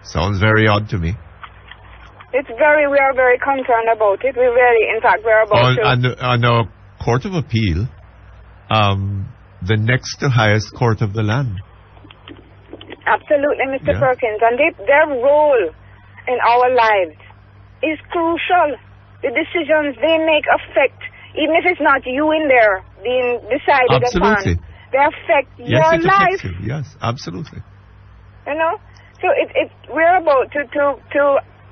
A: Sounds very odd to me.
M: We are very concerned about it. We really, in fact, we're about to...
A: On our Court of Appeal, the next to highest court of the land.
M: Absolutely, Mr. Perkins. And their role in our lives is crucial. The decisions they make affect, even if it's not you in there being decided upon, they affect your life.
A: Yes, absolutely.
M: You know? So we're about to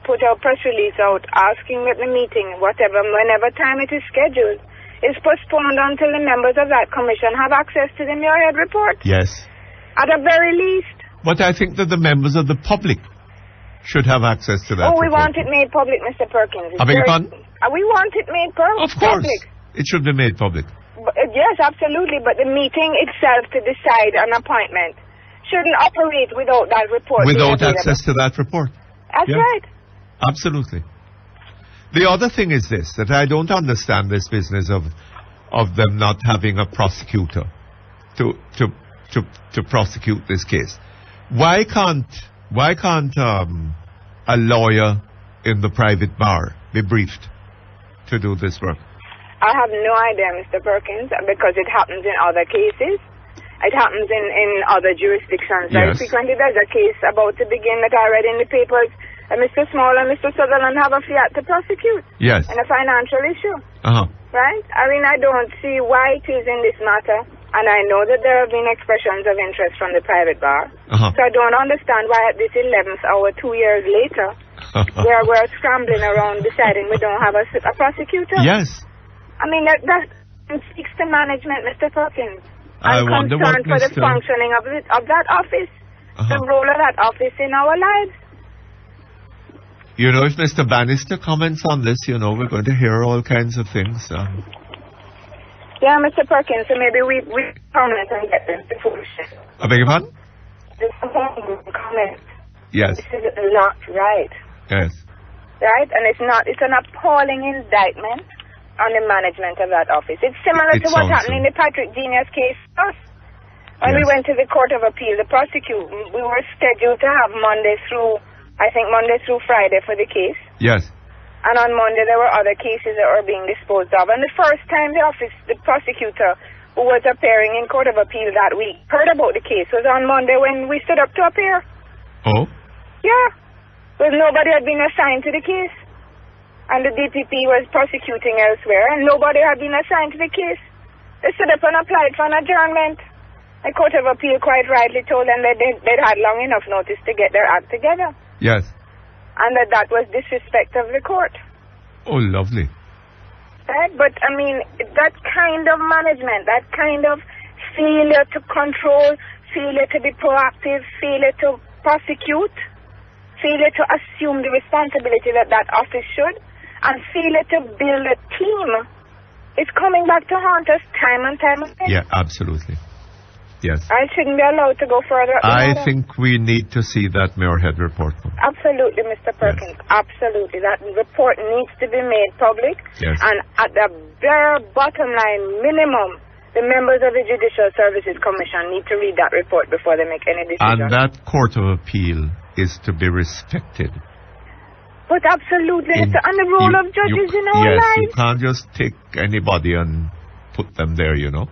M: put our press release out asking that the meeting, whenever time it is scheduled, is postponed until the members of that commission have access to the Muirhead report.
A: Yes.
M: At the very least.
A: But I think that the members of the public should have access to that report.
M: We want it made public, Mr. Perkins.
A: I beg your pardon?
M: We want it made public.
A: Of course. It should be made public.
M: Yes, absolutely. But the meeting itself to decide an appointment shouldn't operate without that report.
A: Without access to that report.
M: That's right.
A: Absolutely. The other thing is this, that I don't understand this business of them not having a prosecutor to prosecute this case. Why can't a lawyer in the private bar be briefed to do this work?
M: I have no idea, Mr. Perkins, because it happens in other cases. It happens in other jurisdictions. Very frequently there's a case about to begin that I read in the papers. Mr. Small and Mr. Sutherland have a fiat to prosecute.
A: Yes.
M: In a financial issue. Right? I don't see why it is in this matter. And I know that there have been expressions of interest from the private bar. So I don't understand why at this 11th hour, 2 years later, we're scrambling around deciding we don't have a prosecutor.
A: Yes.
M: That speaks to management, Mr. Perkins.
A: I'm concerned
M: for the functioning of that office, the role of that office in our lives.
A: You know, if Mr. Bannister comments on this, we're going to hear all kinds of things.
M: Yeah, Mr. Perkins, so maybe we comment and get this before we share.
A: I beg your pardon?
M: There's something comment.
A: Yes.
M: This is not right.
A: Yes.
M: Right? And it's an appalling indictment on the management of that office. It's similar to what happened in the Patrick Genius case. When we went to the Court of Appeal, we were scheduled to have Monday through Friday for the case.
A: Yes.
M: And on Monday there were other cases that were being disposed of. And the first time the prosecutor who was appearing in Court of Appeal that week heard about the case was on Monday when we stood up to appear.
A: Oh?
M: Yeah. Because nobody had been assigned to the case. And the DPP was prosecuting elsewhere, and nobody had been assigned to the case. They stood up and applied for an adjournment. The Court of Appeal quite rightly told them that they'd had long enough notice to get their act together.
A: Yes.
M: And that was disrespect of the court.
A: Oh, lovely.
M: Right? But, that kind of management, that kind of failure to control failure to be proactive, failure to prosecute, failure to assume the responsibility that that office should, and failure to build a team is coming back to haunt us time and time again.
A: Yeah, absolutely. Yes.
M: I shouldn't be allowed to go further.
A: I think we need to see that Muirhead report.
M: Absolutely, Mr. Perkins. Yes. Absolutely. That report needs to be made public.
A: Yes.
M: And at the bare bottom line, minimum, the members of the Judicial Services Commission need to read that report before they make any decision.
A: And that Court of Appeal is to be respected.
M: But absolutely, and the role of judges in our lives.
A: Yes, you can't just take anybody and put them there, you know.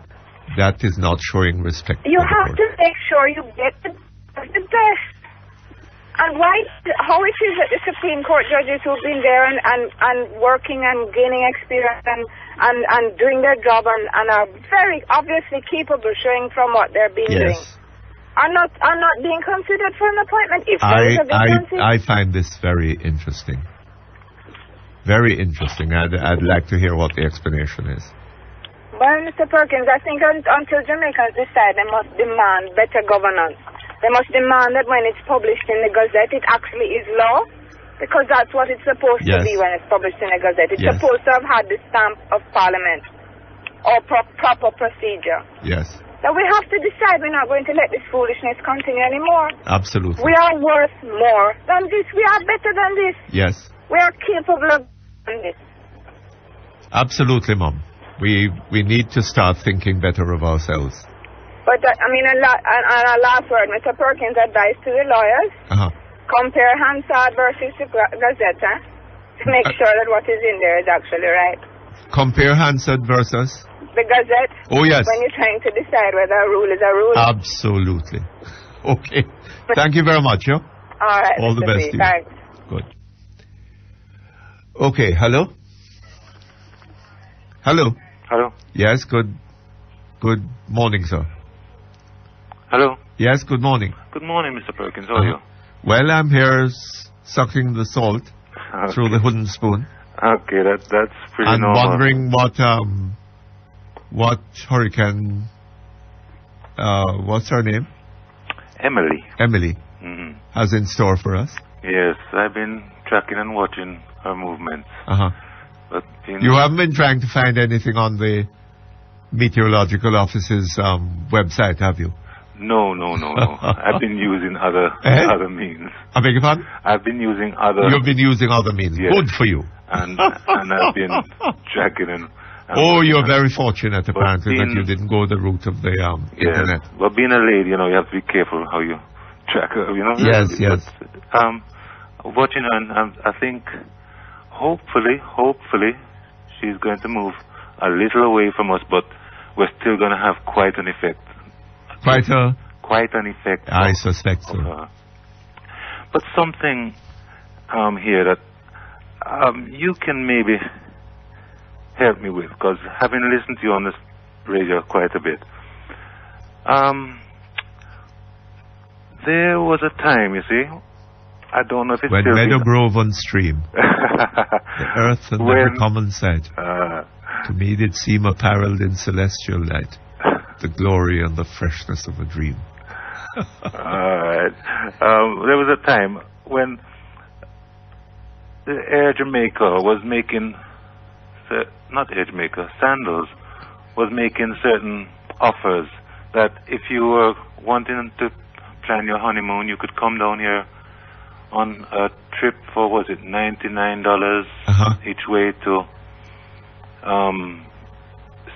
A: That is not showing respect.
M: You have to make sure you get the best. And how it is that the Supreme Court judges who've been there and working and gaining experience and doing their job and are very obviously capable, showing from what they're being doing, are not being considered for an appointment. If
A: I find this very interesting. Very interesting. I'd like to hear what the explanation is.
M: Well, Mr. Perkins, I think until Jamaicans decide, they must demand better governance. They must demand that when it's published in the Gazette, it actually is law, because that's what it's supposed to be when it's published in the Gazette. It's supposed to have had the stamp of Parliament or proper procedure.
A: Yes.
M: So we have to decide we're not going to let this foolishness continue anymore.
A: Absolutely.
M: We are worth more than this. We are better than this.
A: Yes.
M: We are capable of doing this.
A: Absolutely, Mom. We need to start thinking better of ourselves.
M: But, and our last word, Mr. Perkins, advice to the lawyers. Compare Hansard versus the Gazette, to make sure that what is in there is actually right.
A: Compare Hansard versus?
M: The Gazette.
A: Oh, yes.
M: When you're trying to decide whether a rule is a rule.
A: Absolutely. Okay. Thank you very much,
M: All right.
A: All the best to you.
M: Thanks.
A: Good. Okay, hello? Hello?
P: Hello?
A: Yes, good morning, sir.
P: Hello?
A: Yes, good morning.
P: Good morning, Mr. Perkins. How are you?
A: Well, I'm here sucking the salt through the wooden spoon.
P: Okay, that's pretty
A: and
P: normal.
A: And wondering what hurricane, what's her name?
P: Emily.
A: Emily has in store for us.
P: Yes, I've been tracking and watching her movements. But,
A: you haven't been trying to find anything on the Meteorological Office's website, have you?
P: No. I've been using other means.
A: I beg your pardon?
P: I've been using other...
A: You've been using other means.
P: Yes.
A: Good for you.
P: And I've been tracking and
A: you're very fortunate, apparently, that you didn't go the route of the internet.
P: But being a lady, you have to be careful how you track her,
A: Yes.
P: Watching her, and I think... Hopefully, she's going to move a little away from us, but we're still going to have quite an effect. Quite an effect.
A: I suspect so.
P: But something here that you can maybe help me with, because having listened to you on this radio quite a bit, there was a time, you see, I don't know if it's
A: when
P: still...
A: Meadow Grove on stream, the earth and every common sight, to me did seem apparelled in celestial light, the glory and the freshness of a dream.
P: Alright. There was a time when the Air Jamaica was making, not Air Jamaica, Sandals was making certain offers that if you were wanting to plan your honeymoon, you could come down here on a trip for, was it $99 each way to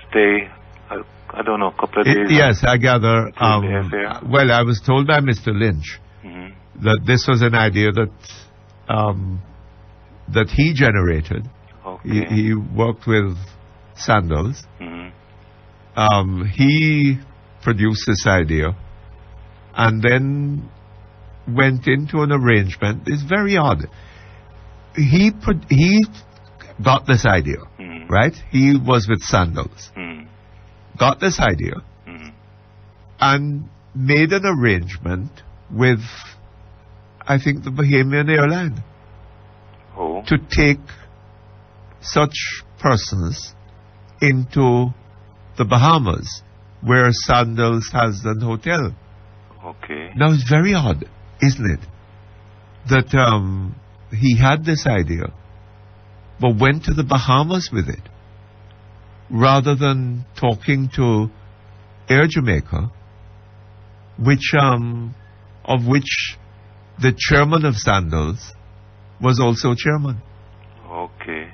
P: stay, I don't know, a couple of days.
A: Yes, I gather. Well, I was told by Mr. Lynch that this was an idea that he generated.
P: Okay.
A: He worked with Sandals. He produced this idea and then went into an arrangement. It's very odd. He got this idea, right? He was with Sandals. Got this idea and made an arrangement with, I think, the Bahamian airline to take such persons into the Bahamas, where Sandals has an hotel.
P: Okay.
A: Now, it's very odd, isn't it, that he had this idea, but went to the Bahamas with it, rather than talking to Air Jamaica, of which the chairman of Sandals was also chairman.
P: Okay.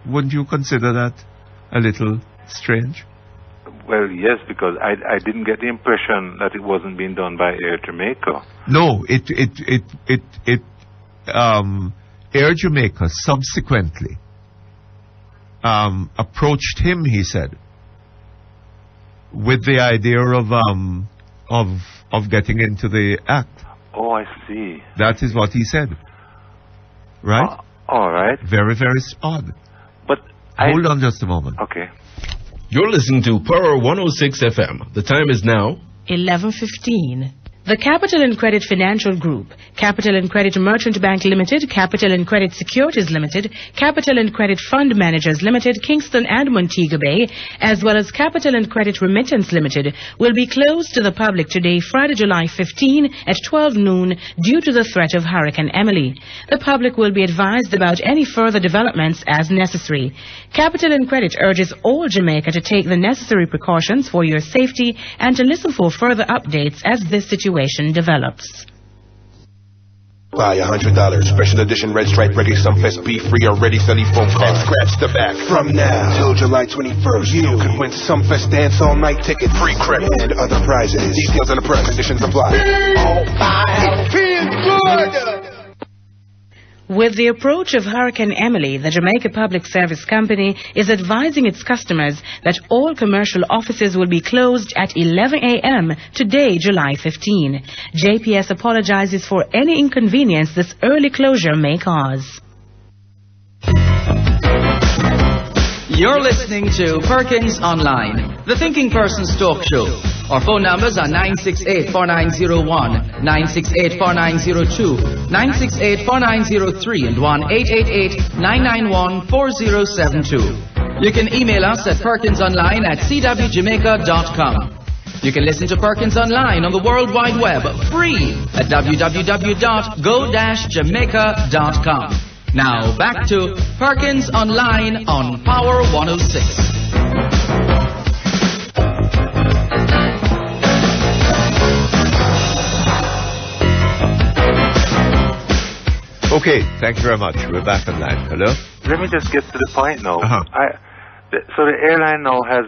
A: Wouldn't you consider that a little strange?
P: Well, yes, because I didn't get the impression that it wasn't being done by Air Jamaica.
A: No, Air Jamaica subsequently approached him, he said, with the idea of getting into the act.
P: Oh, I see.
A: That is what he said. Right?
P: All right.
A: Very, very odd.
P: But
A: hold on just a moment.
P: Okay.
N: You're listening to Power 106 FM. The time is now
C: 11:15. The Capital and Credit Financial Group, Capital and Credit Merchant Bank Limited, Capital and Credit Securities Limited, Capital and Credit Fund Managers Limited, Kingston and Montego Bay, as well as Capital and Credit Remittance Limited, will be closed to the public today, Friday, July 15 at 12 noon due to the threat of Hurricane Emily. The public will be advised about any further developments as necessary. Capital and Credit urges all Jamaica to take the necessary precautions for your safety and to listen for further updates as this situation develops.
D: Buy $100. Special edition red stripe reggae sunfest be free already selling phone card. And scratch the back. From now till July 21st, you can win Sunfest dance all night tickets, free credit, and other prizes. Details in the press. Conditions apply. It feels good.
C: With the approach of Hurricane Emily, the Jamaica Public Service Company is advising its customers that all commercial offices will be closed at 11 a.m. today, July 15. JPS apologizes for any inconvenience this early closure may cause.
F: You're listening to Perkins Online, the thinking person's talk show. Our phone numbers are 968-4901, 968-4902, 968-4903, and 1-888-991-4072. You can email us at perkinsonline at cwjamaica.com. You can listen to Perkins Online on the World Wide Web, free at www.go-jamaica.com. Now back to Perkins Online on Power 106.
A: Okay, thank you very much. We're back online. Hello?
P: Let me just get to the point now.
A: Uh-huh.
P: So the airline now has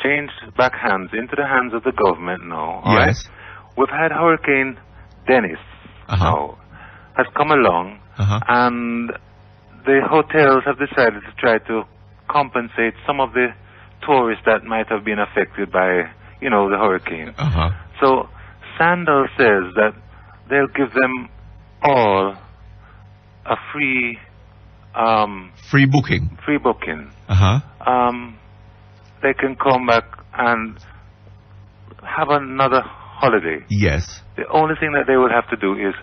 P: changed back hands into the hands of the government now. All
A: Yes.
P: right? We've had Hurricane Dennis now has come along, and the hotels have decided to try to compensate some of the tourists that might have been affected by, the hurricane. So Sandal says that they'll give them all a free
A: booking.
P: Free booking. They can come back and have another holiday.
A: Yes.
P: The only thing that they will have to do is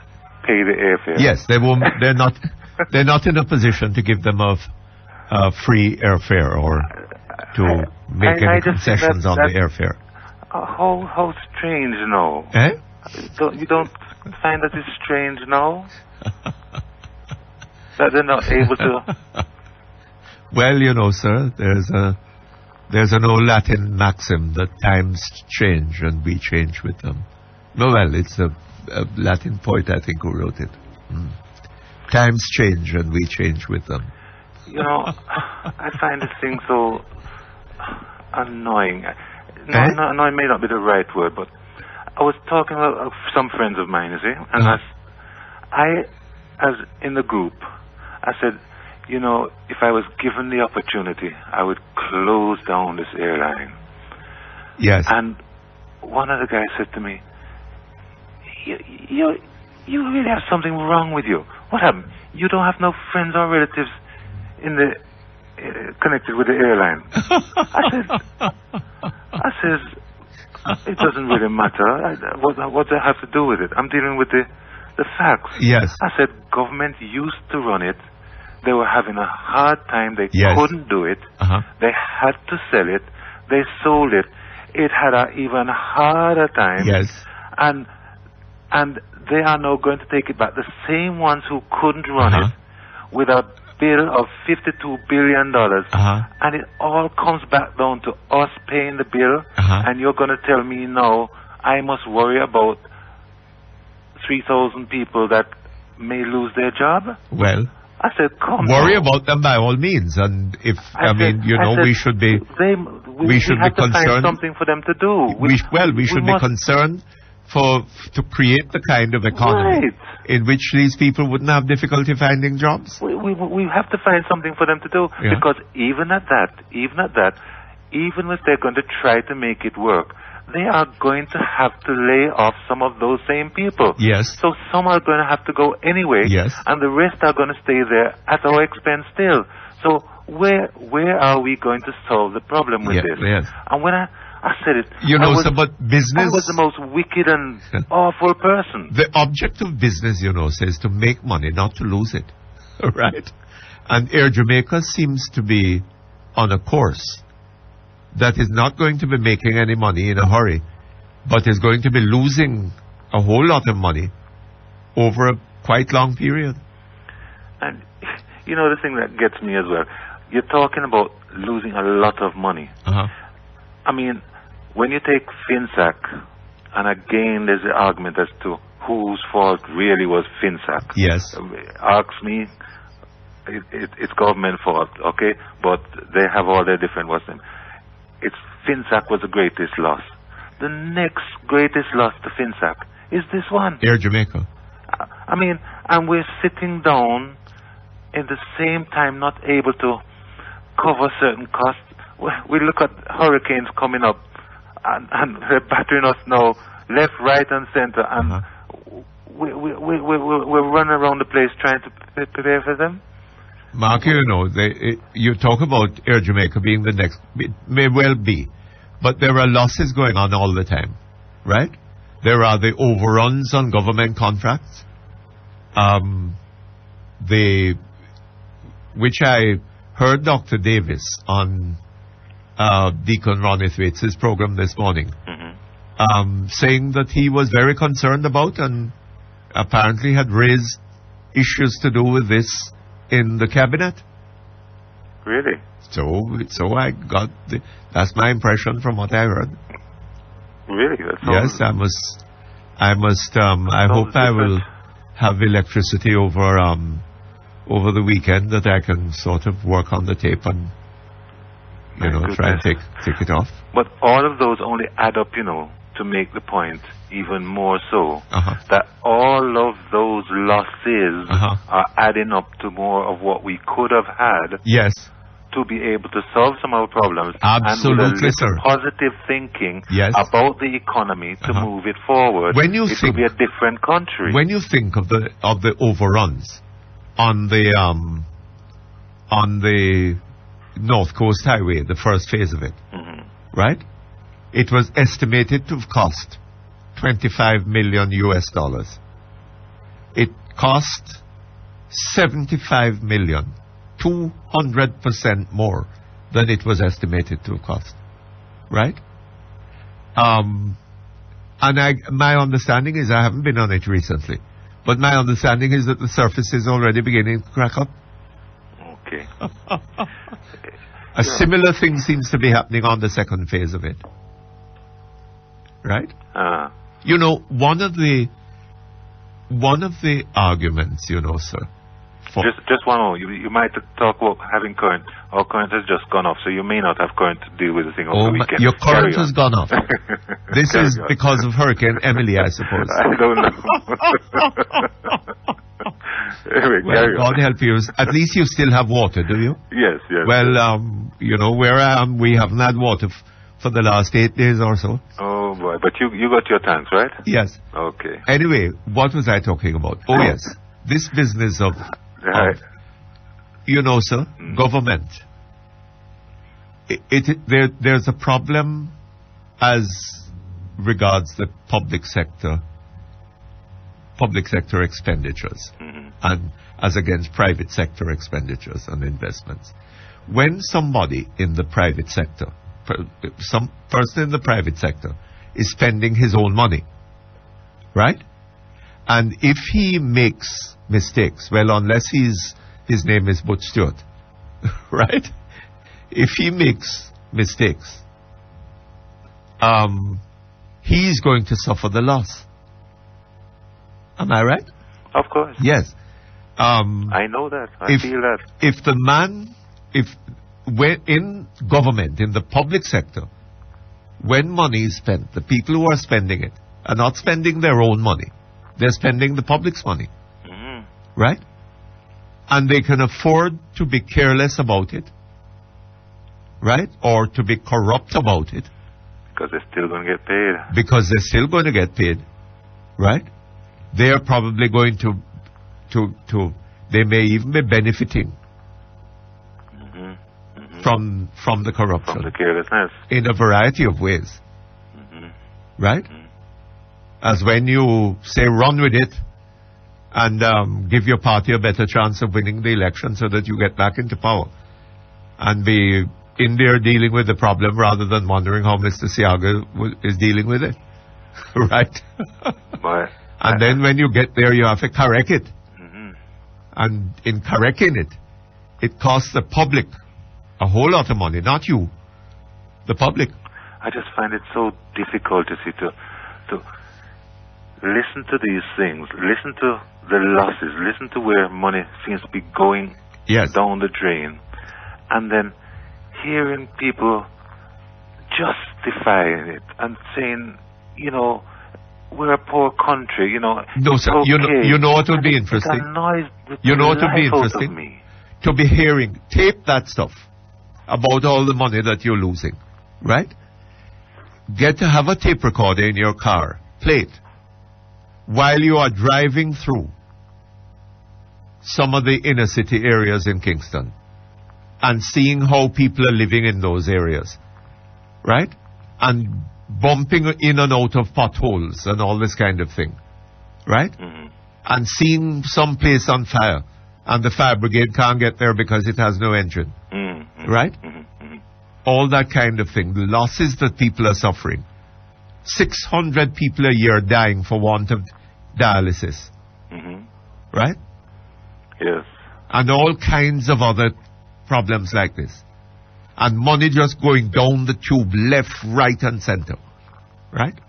P: pay the airfare.
A: Yes, they won't. They're not. They're not in a position to give them a free airfare or to make any concessions on the airfare.
P: How strange, no?
A: Eh?
P: You don't find that it's strange, no? That they're not able to.
A: Well, sir, there's an old Latin maxim that times change and we change with them. No, well, it's a Latin poet, I think, who wrote it. Times change and we change with them.
P: I find this thing so annoying. Annoying may not be the right word, but I was talking with some friends of mine, you see, and as in the group, I said, if I was given the opportunity, I would close down this airline.
A: Yes.
P: And one of the guys said to me, you really have something wrong with you. What happened? You don't have no friends or relatives connected with the airline. I says, it doesn't really matter. What do I have to do with it? I'm dealing with the facts.
A: Yes.
P: I said, government used to run it. They were having a hard time. They couldn't do it. They had to sell it. They sold it. It had an even harder time.
A: Yes.
P: and they are now going to take it back. The same ones who couldn't run it with a bill of $52 billion, and it all comes back down to us paying the bill, and you're going to tell me now I must worry about 3,000 people that may lose their job?
A: Well,
P: I said, come
A: worry
P: on.
A: about them by all means, and if we should be
P: we should be concerned. Find something for them to do.
A: We should be concerned to create the kind of economy in which these people wouldn't have difficulty finding jobs.
P: We have to find something for them to do, because even if they're going to try to make it work, they are going to have to lay off some of those same people.
A: Yes.
P: So some are going to have to go anyway.
A: Yes.
P: And the rest are going to stay there at our expense still. So where are we going to solve the problem with this?
A: Yes.
P: And when I said it,
A: but business,
P: I was the most wicked and awful person.
A: The object of business, is to make money, not to lose it. Right? And Air Jamaica seems to be on a course that is not going to be making any money in a hurry, but is going to be losing a whole lot of money over a quite long period.
P: And the thing that gets me as well, you're talking about losing a lot of money. I mean, when you take FinSac, and again there's the argument as to whose fault really was FinSac.
A: Yes.
P: Ask me, it's government fault, okay? But they have all their different name. FinSac was the greatest loss. The next greatest loss to FinSac is this one.
A: Air Jamaica.
P: I mean, and we're sitting down in the same time not able to cover certain costs. We look at hurricanes coming up, and they're battering us now, left, right, and center, and we're running around the place trying to prepare for them.
A: Mark, you talk about Air Jamaica being the next. It may well be, but there are losses going on all the time, right? There are the overruns on government contracts, which I heard Dr. Davis on Deacon Ronnie Thwaites' program this morning, saying that he was very concerned about and apparently had raised issues to do with this in the cabinet.
P: Really?
A: So I got that's my impression from what I heard.
P: Really?
A: Yes, I hope I will have electricity over the weekend that I can sort of work on the tape and try and take it off.
P: But all of those only add up, to make the point even more so, that all of those losses are adding up to more of what we could have had.
A: Yes.
P: To be able to solve some of our problems.
A: Absolutely,
P: and with
A: sir.
P: Positive thinking about the economy to move it forward. It will be a different country.
A: When you think of the overruns on the North Coast Highway, the first phase of it, right? It was estimated to have cost $25 million US. It cost $75 million, 200% more than it was estimated to have cost, right? And my understanding is, I haven't been on it recently, but my understanding is that the surface is already beginning to crack up.
P: Okay.
A: A similar thing seems to be happening on the second phase of it. Right? One of the arguments, sir.
P: Just one more. You might talk about having current. Our current has just gone off, so you may not have current to deal with the thing over the weekend.
A: Your current has gone off. This is because of Hurricane Emily, I suppose.
P: I don't know. Anyway,
A: well, God help you. At least you still have water, do you?
P: Yes.
A: Well, where I am, we haven't had water for the last 8 days or so.
P: Oh boy, but you got your tanks, right?
A: Yes.
P: Okay.
A: Anyway, what was I talking about? Oh yes, this business of sir, government. There's a problem as regards the public sector expenditures, and as against private sector expenditures and investments. When somebody in the private sector, some person in the private sector, is spending his own money, right? And if he makes mistakes, well, unless his name is Butch Stewart, right? If he makes mistakes, he's going to suffer the loss. Am I right?
P: Of course.
A: Yes.
P: I know that. I feel that.
A: If the man, when in government, in the public sector, when money is spent, the people who are spending it are not spending their own money. They're spending the public's money. Mm-hmm. Right? And they can afford to be careless about it. Right? Or to be corrupt about it.
P: Because they're still going to get paid.
A: Because they're still going to get paid. Right? They are probably going to they may even be benefiting from the corruption.
P: From the carelessness.
A: In a variety of ways. Right? As when you say run with it and give your party a better chance of winning the election so that you get back into power. And be in there dealing with the problem rather than wondering how Mr. Siaga is dealing with it. Right?
P: But
A: and then when you get there, you have to correct it. And in correcting it, it costs the public a whole lot of money, not you, the public.
P: I just find it so difficult to see, to listen to these things, listen to the losses, listen to where money seems to be going down the drain, and then hearing people justifying it and saying, you know, we're a poor country, you know.
A: No, sir.
P: Okay.
A: You know what would be interesting? You know what would be interesting? To be hearing, tape that stuff about all the money that you're losing, right? Get to have a tape recorder in your car, play it, while you are driving through some of the inner city areas in Kingston and seeing how people are living in those areas, right? And bumping in and out of potholes and all this kind of thing, right? And seeing some place on fire and the fire brigade can't get there because it has no engine, right? All that kind of thing. The losses that people are suffering. 600 people a year dying for want of dialysis, right?
P: Yes.
A: And all kinds of other problems like this. And money just going down the tube, left, right, and center. Right?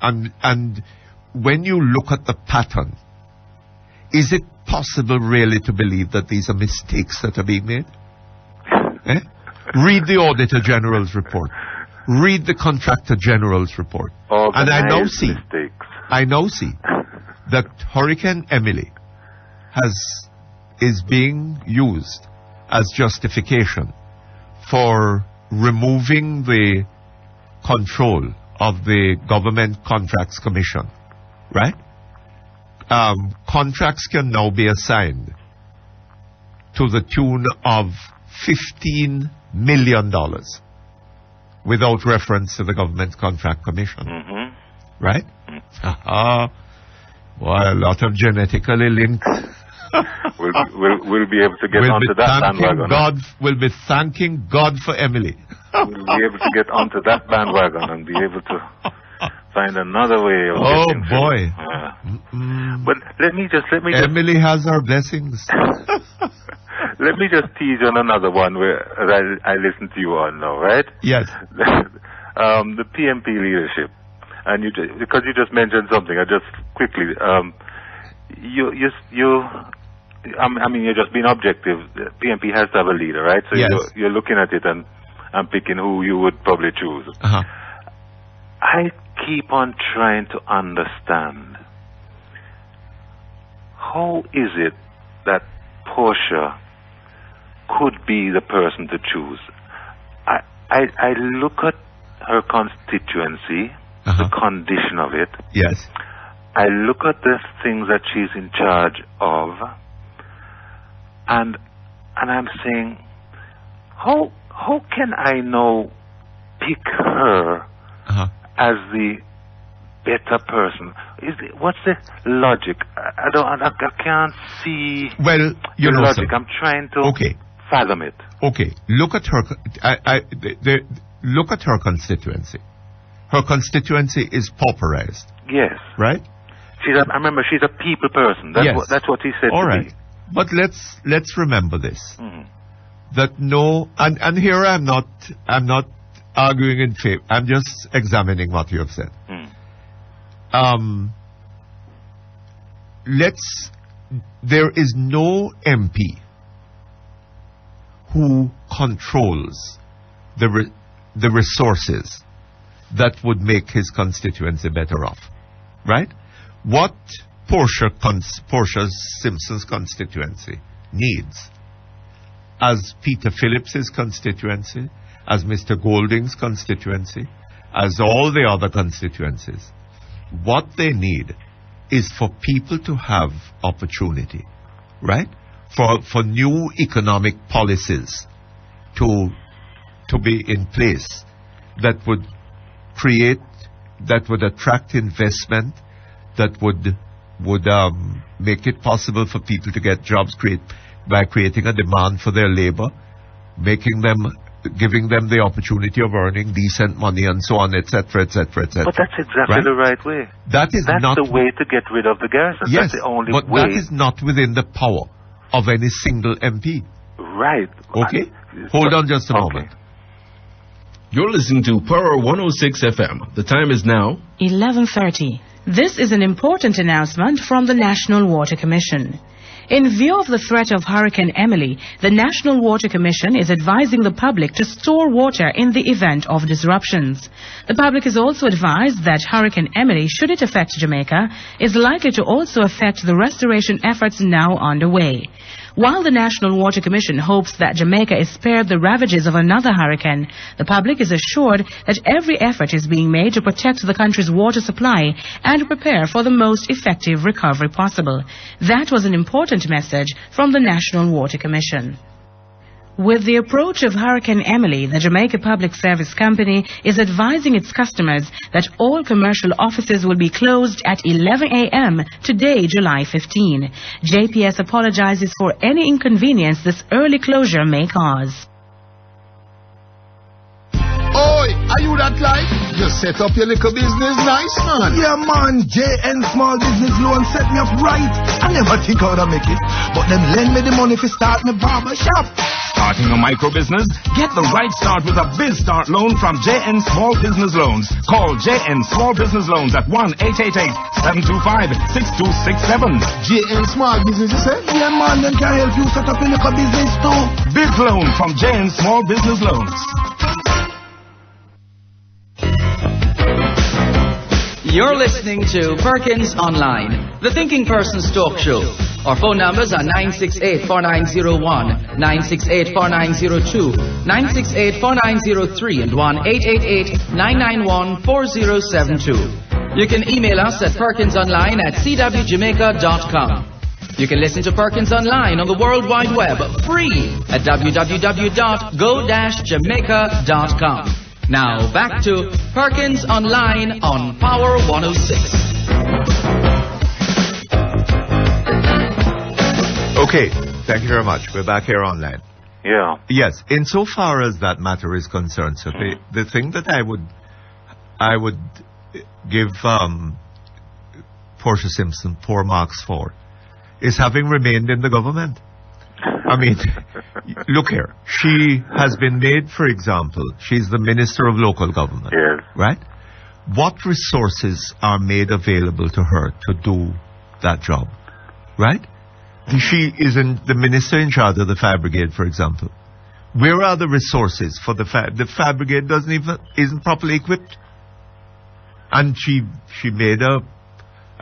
A: And when you look at the pattern, is it possible really to believe that these are mistakes that are being made? Read the Auditor General's report. Read the Contractor General's report. And I now see that Hurricane Emily is being used as justification for removing the control of the Government Contracts Commission, right? Contracts can now be assigned to the tune of $15 million without reference to the Government Contract Commission, right? Boy, a lot of genetically linked.
P: We'll be able to get onto that bandwagon.
A: We'll be thanking God for Emily.
P: We'll be able to get onto that bandwagon and be able to find another way of getting
A: boy.
P: But let me just
A: Emily has her blessings.
P: Let me just tease on another one where I listen to you on now, right?
A: Yes.
P: The PMP leadership. And because you just mentioned something, I just quickly I mean, you're just being objective. The PMP has to have a leader, right? So you're looking at it and picking who you would probably choose. I keep on trying to understand, how is it that Portia could be the person to choose? I look at her constituency, the condition of it.
A: Yes.
P: I look at the things that she's in charge of, and I'm saying, how can I now pick her as the better person? What's the logic? I can't see.
A: Well, you know,
P: logic.
A: sir.
P: I'm trying to fathom it.
A: Okay, look at her. Look at her constituency. Her constituency is pauperized.
P: Yes.
A: Right?
P: I remember she's a people person. That's what he said
A: All
P: to
A: right.
P: me.
A: But let's remember this. That no, and here I'm not arguing in favor. I'm just examining what you have said. There is no MP who controls the resources that would make his constituency better off, right? What Portia Simpson's constituency needs, as Peter Phillips's constituency, as Mr. Golding's constituency, as all the other constituencies, what they need is for people to have opportunity, right? For new economic policies to be in place that would attract investment, that would make it possible for people to get jobs by creating a demand for their labor, giving them the opportunity of earning decent money and so on, etc., etc., etc.
P: But that's exactly the right way.
A: That's not
P: the way to get rid of the garrison.
A: Yes,
P: that's the only
A: but
P: way.
A: That is not within the power of any single MP.
P: Right.
A: Okay? Hold on just a moment.
N: You're listening to Power 106 FM. The time is now
C: 11:30. This is an important announcement from the National Water Commission. In view of the threat of Hurricane Emily, the National Water Commission is advising the public to store water in the event of disruptions. The public is also advised that Hurricane Emily, should it affect Jamaica, is likely to also affect the restoration efforts now underway. While the National Water Commission hopes that Jamaica is spared the ravages of another hurricane, the public is assured that every effort is being made to protect the country's water supply and prepare for the most effective recovery possible. That was an important message from the National Water Commission. With the approach of Hurricane Emily, the Jamaica Public Service Company is advising its customers that all commercial offices will be closed at 11 a.m. today, July 15. JPS apologizes for any inconvenience this early closure may cause.
O: Oi, are you that like? You set up your little business nice, man. Yeah, man. JN Small Business Loan set me up right. I never think I would make it. But them lend me the money to start my barber shop.
Q: Starting a micro business? Get the right start with a Biz Start loan from JN Small Business Loans. Call JN Small Business Loans at 1-888-725-6267.
O: JN Small Business, you say? Yeah, man. Them can help you set up your little business too.
Q: Big loan from JN Small Business Loans.
F: You're listening to Perkins Online, the thinking person's talk show. Our phone numbers are 968-4901, 968-4902, 968-4903, and 1-888-991-4072. You can email us at perkinsonline@cwjamaica.com. You can listen to Perkins Online on the World Wide Web free at www.go-jamaica.com. Now back to Perkins Online on Power 106.
A: Okay, thank you very much. We're back here online.
P: Yeah.
A: Yes, insofar as that matter is concerned, so the thing that I would give Portia Simpson poor marks for is having remained in the government. I mean, look here. She has been made, for example, she's the Minister of Local Government.
P: Yes.
A: Right? What resources are made available to her to do that job? Right? She is the Minister in charge of the Fire Brigade, for example. Where are the resources for the Fire Brigade isn't properly equipped? And she made a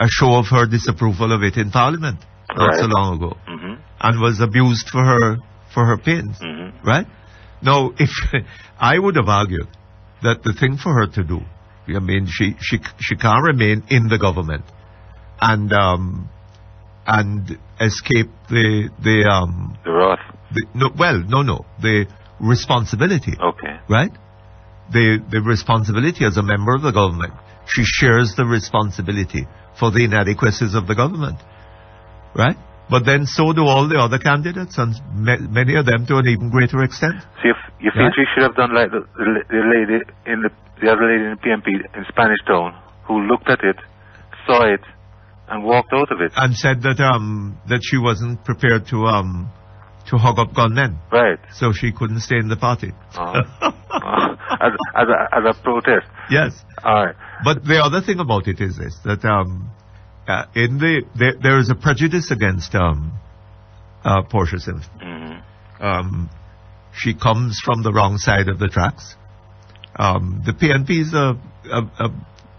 A: show of her disapproval of it in Parliament not so long ago.
P: Mm-hmm.
A: And was abused for her pains, right? Now, if I would have argued that the thing for her to do, I mean, she can't remain in the government and escape the
P: wrath.
A: The responsibility.
P: Okay.
A: Right? The responsibility as a member of the government. She shares the responsibility for the inadequacies of the government, right? But then so do all the other candidates, and many of them to an even greater extent.
P: So you feel she should have done like the other lady in the PMP in Spanish Town, who looked at it saw it and walked out of it.
A: And said that that she wasn't prepared to hug up gunmen.
P: Right.
A: So she couldn't stay in the party.
P: As a protest.
A: Yes.
P: All right.
A: But the other thing about it is this, that there is a prejudice against Portia Simpson.
P: Mm-hmm.
A: She comes from the wrong side of the tracks. The PNP is a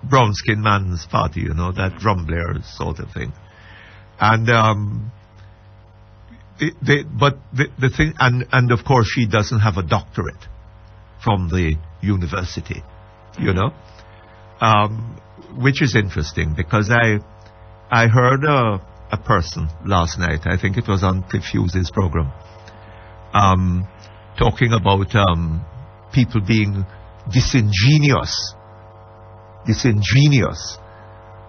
A: brown-skinned man's party, you know, that drum blair sort of thing. And the thing, and of course she doesn't have a doctorate from the university, you know, which is interesting because I heard a person last night, I think it was on Cliff Hughes' program, talking about people being disingenuous.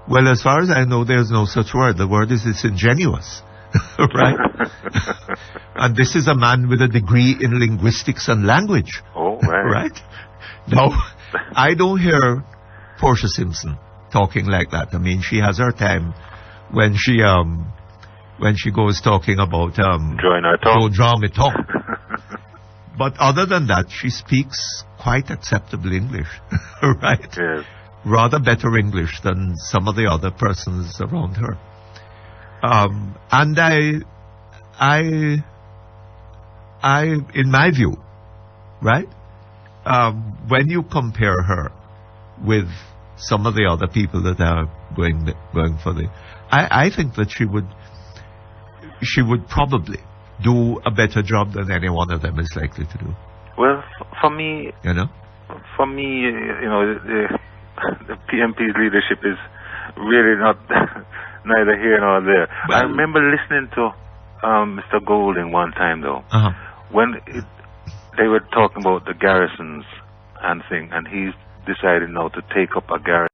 A: Well, as far as I know, there's no such word. The word is disingenuous. Right? And this is a man with a degree in linguistics and language.
P: Oh, right.
A: Right? Now, I don't hear Portia Simpson talking like that. I mean, she has her time when she goes talking about
P: drawing her tongue.
A: Draw my tongue. But other than that, she speaks quite acceptable English. Right?
P: Yes.
A: Rather better English than some of the other persons around her. And I, in my view, right, when you compare her with some of the other people that are going for the, I think that she would probably do a better job than any one of them is likely to do.
P: Well, for me,
A: you know,
P: the PMP's leadership is really not neither here nor there. Well, I remember listening to Mr. Golding one time, though, when they were talking about the garrisons and thing, and he decided now to take up a garrison.